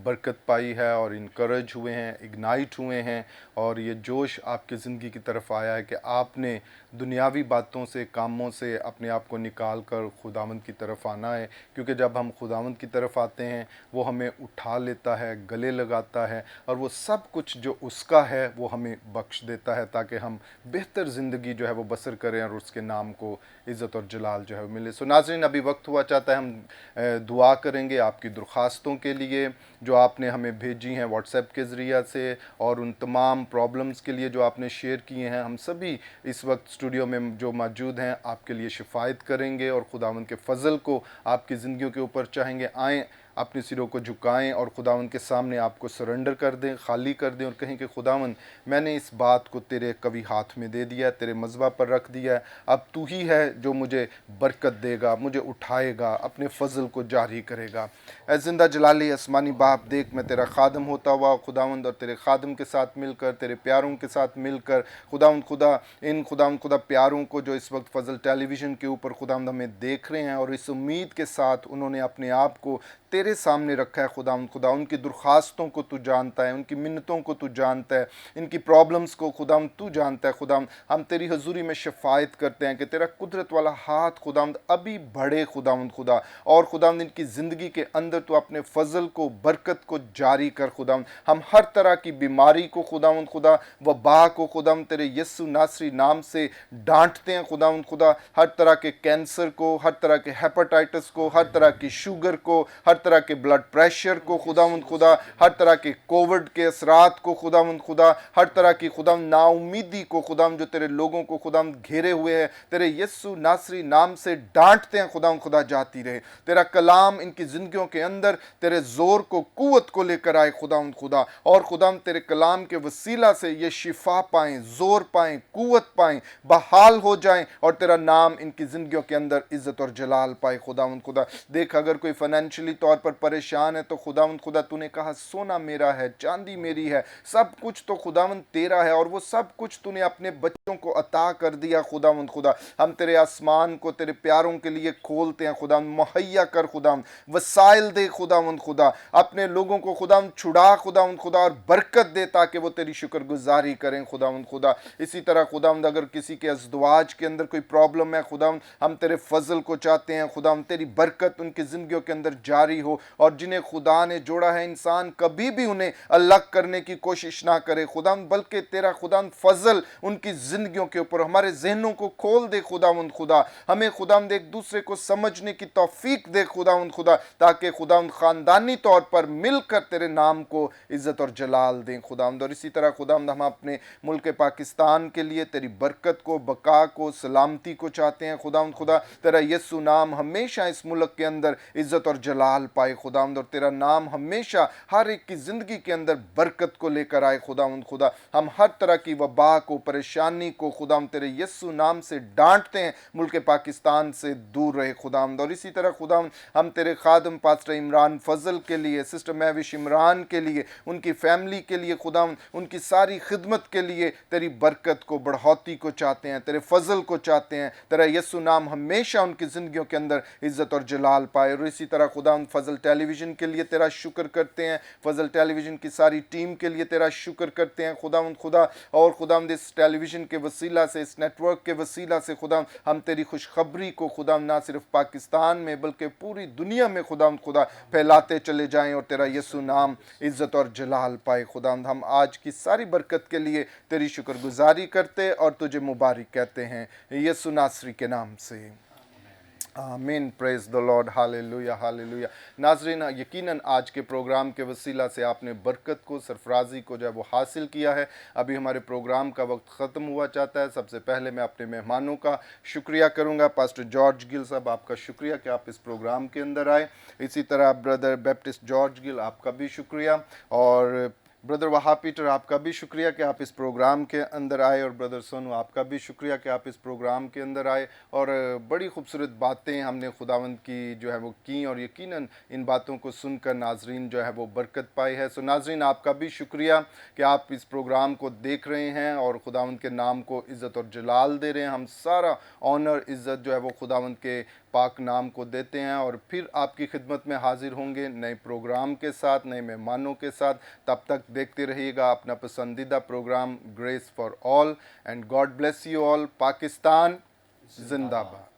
برکت پائی ہے اور انکریج ہوئے ہیں, اگنائٹ ہوئے ہیں, اور یہ جوش آپ کی زندگی کی طرف آیا ہے کہ آپ نے دنیاوی باتوں سے, کاموں سے اپنے آپ کو نکال کر خداوند کی طرف آنا ہے. کیونکہ جب ہم خداوند کی طرف آتے ہیں وہ ہمیں اٹھا لیتا ہے, گلے لگاتا ہے, اور وہ سب کچھ جو اس کا ہے وہ ہمیں بخش دیتا ہے, تاکہ ہم بہتر زندگی جو ہے وہ بسر کریں اور اس کے نام کو عزت اور جلال جو ہے وہ ملے. سو ناظرین, ابھی وقت ہوا چاہتا ہے ہم دعا کریں گے آپ کی درخواستوں کے لیے جو آپ نے ہمیں بھیجی ہیں واٹس ایپ کے ذریعہ سے, اور ان تمام پرابلمز کے لیے جو آپ نے شیئر کیے ہیں. ہم سبھی اس وقت اسٹوڈیو میں جو موجود ہیں آپ کے لیے شفایت کریں گے اور خداوند کے فضل کو آپ کی زندگیوں کے اوپر چاہیں گے. آئیں, اپنے سروں کو جھکائیں اور خداوند کے سامنے آپ کو سرنڈر کر دیں, خالی کر دیں, اور کہیں کہ خداوند میں نے اس بات کو تیرے قوی ہاتھ میں دے دیا ہے, تیرے مذبح پر رکھ دیا ہے. اب تو ہی ہے جو مجھے برکت دے گا, مجھے اٹھائے گا, اپنے فضل کو جاری کرے گا. اے زندہ جلالی آسمانی باپ, دیکھ میں تیرا خادم ہوتا ہوا خداوند, اور تیرے خادم کے ساتھ مل کر, تیرے پیاروں کے ساتھ مل کر خداوند خدا پیاروں کو جو اس وقت فضل ٹیلی ویژن کے اوپر خداوند ہمیں دیکھ رہے ہیں, اور اس امید کے ساتھ انہوں نے اپنے آپ کو تیرے سامنے رکھا ہے. خدا ان کی درخواستوں کو تو جانتا ہے, ان کی منتوں کو تو جانتا ہے, ان کی پرابلمز کو خداوند تو جانتا ہے. خداوند ہم تیری حضوری میں شفاعت کرتے ہیں کہ تیرا قدرت والا ہاتھ خداوند ابھی بڑھے خداوند خدا, اور خداوند ان کی زندگی کے اندر تو اپنے فضل کو, برکت کو جاری کر. خداوند ہم ہر طرح کی بیماری کو خداوند خدا, وبا کو خداوند تیرے یسوع ناصری نام سے ڈانٹتے ہیں خداوند خدا. ہر طرح کے کینسر کو, ہر طرح کے ہیپاٹائٹس کو, ہر طرح کی شوگر کو, ہر طرح کے بلڈ پریشر کو خداوند خدا, ہر طرح کے کووڈ کے اثرات کو خداوند خدا, ہر طرح کی خداوند نا امیدی کو خداوند جو تیرے لوگوں کو خداوند گھیرے ہوئے ہیں, تیرے یسوع ناصری نام سے ڈانٹتے ہیں خداوند خدا. جاتی رہے تیرا کلام ان کی زندگیوں کے اندر تیرے زور کو, قوت کو لے کر آئے خداوند خدا, اور خداوند تیرے کلام کے وسیلہ سے یہ شفا پائیں, زور پائیں, قوت پائیں, بحال ہو جائیں, اور تیرا نام ان کی زندگیوں کے اندر عزت اور جلال پائے خداوند خدا. دیکھ اگر کوئی فائنینشلی طور پر پریشان ہے تو خداوند خدا تو نے کہا سونا میرا ہے, چاندی میری ہے, سب کچھ تو خداوند تیرا ہے, اور وہ سب کچھ تو نے اپنے بچوں کو عطا کر دیا خداوند خدا. ہم تیرے آسمان کو تیرے پیاروں کے لیے کھولتے ہیں خداوند, مہیا کر خداوند, وسائل دے خداوند خدا, اپنے لوگوں کو خداوند چھڑا خداوند خدا, اور برکت دے تاکہ وہ تیری شکر گزاری کریں خداوند خدا. اسی طرح خداوند اگر کسی کے ازدواج کے اندر کوئی پرابلم ہے خداوند, ہم تیرے فضل کو چاہتے ہیں خداوند, تیری برکت ان کی زندگیوں کے اندر جاری ہو, اور جنہیں خدا نے جوڑا ہے انسان کبھی بھی انہیں الگ کرنے کی کوشش نہ کرے خداوند, بلکہ تیرا خداوند فضل ان کی زندگیوں کے اوپر. ہمارے ذہنوں کو کھول دے خداوند خدا, ہمیں خداوند ایک دوسرے کو سمجھنے کی توفیق دے خداوند خدا, تاکہ خداوند خاندانی طور پر مل کر تیرے نام کو عزت اور جلال دیں خداوند. اور اسی طرح خداوند ہم اپنے ملک پاکستان کے لیے تیری برکت کو, بقا کو, سلامتی کو چاہتے ہیں خداوند خدا. تیرا یسوع نام ہمیشہ اس ملک کے اندر عزت اور جلال पाए खुदावंद, और तेरा नाम हमेशा हर एक की ज़िंदगी के अंदर बरकत को लेकर आए खुदावंद। खुदा हम हर तरह की वबा को, परेशानी को खुदावंद तेरे यीशु नाम से डांटते हैं, मुल्क पाकिस्तान से दूर रहे खुदावंद। और इसी तरह खुदावंद हम तेरे खादम पास्टर इमरान फजल के लिए, सिस्टर महविश इमरान के लिए, उनकी फैमिली के लिए खुदावंद, उनकी सारी खिदमत के लिए तेरी बरकत को, बढ़ौती को चाहते हैं, तेरे फजल को चाहते हैं। तेरा यीशु नाम हमेशा उनकी ज़िंदगियों के अंदर इज़्ज़त और जलाल पाए। और इसी तरह खुदावंद फजल टेलीविज़न के लिए तेरा शुक्र करते हैं, फजल टेलीविज़न की सारी टीम के लिए तेरा शुक्र करते हैं खुदावंद खुदा। और खुदावंद इस टेलीविज़न के वसीला से, इस नेटवर्क के वसीला से खुदावंद हम तेरी खुशखबरी को खुदावंद ना सिर्फ पाकिस्तान में बल्कि पूरी दुनिया में खुदावंद खुदा फैलाते चले जाएं और तेरा यीशु नाम इज़्ज़त और जलाल पाए खुदावंद। हम आज की सारी बरकत के लिए तेरी शुक्रगुजारी करते और तुझे मुबारक कहते हैं यीशु नासरी के नाम से, आमीन। Praise the lord, hallelujah hallelujah. नाज़रीन, यकीनन आज के प्रोग्राम के वसीला से आपने बरकत को, सरफराजी को जो है वो हासिल किया है। अभी हमारे प्रोग्राम का वक्त ख़त्म हुआ चाहता है। सबसे पहले मैं अपने मेहमानों का शुक्रिया करूंगा। पास्टर जॉर्ज गिल साहब, आपका शुक्रिया कि आप इस प्रोग्राम के अंदर आए। इसी तरह ब्रदर बैप्टिस्ट जॉर्ज गिल, आपका भी शुक्रिया। और ब्रदर वहा पीटर, आपका भी शुक्रिया कि आप इस प्रोग्राम के अंदर आए। और ब्रदर सोनू, आपका भी शुक्रिया कि आप इस प्रोग्राम के अंदर आए। और बड़ी खूबसूरत बातें हमने खुदावंद की जो है वो की, और यकीनन इन बातों को सुनकर नाजरीन जो है वो बरकत पाई है। सो नाजरीन, आपका भी शुक्रिया कि आप इस प्रोग्राम को देख रहे हैं और खुदावंद के नाम को इज़्ज़त और जलाल दे रहे हैं। हम सारा ऑनर, इज़्ज़त जो है वो खुदावंद के पाक नाम को देते हैं। और फिर आपकी खिदमत में हाजिर होंगे नए प्रोग्राम के साथ, नए मेहमानों के साथ। तब तक देखते रहिएगा अपना पसंदीदा programme grace for all. And God bless you all. Pakistan जिंदाबाद।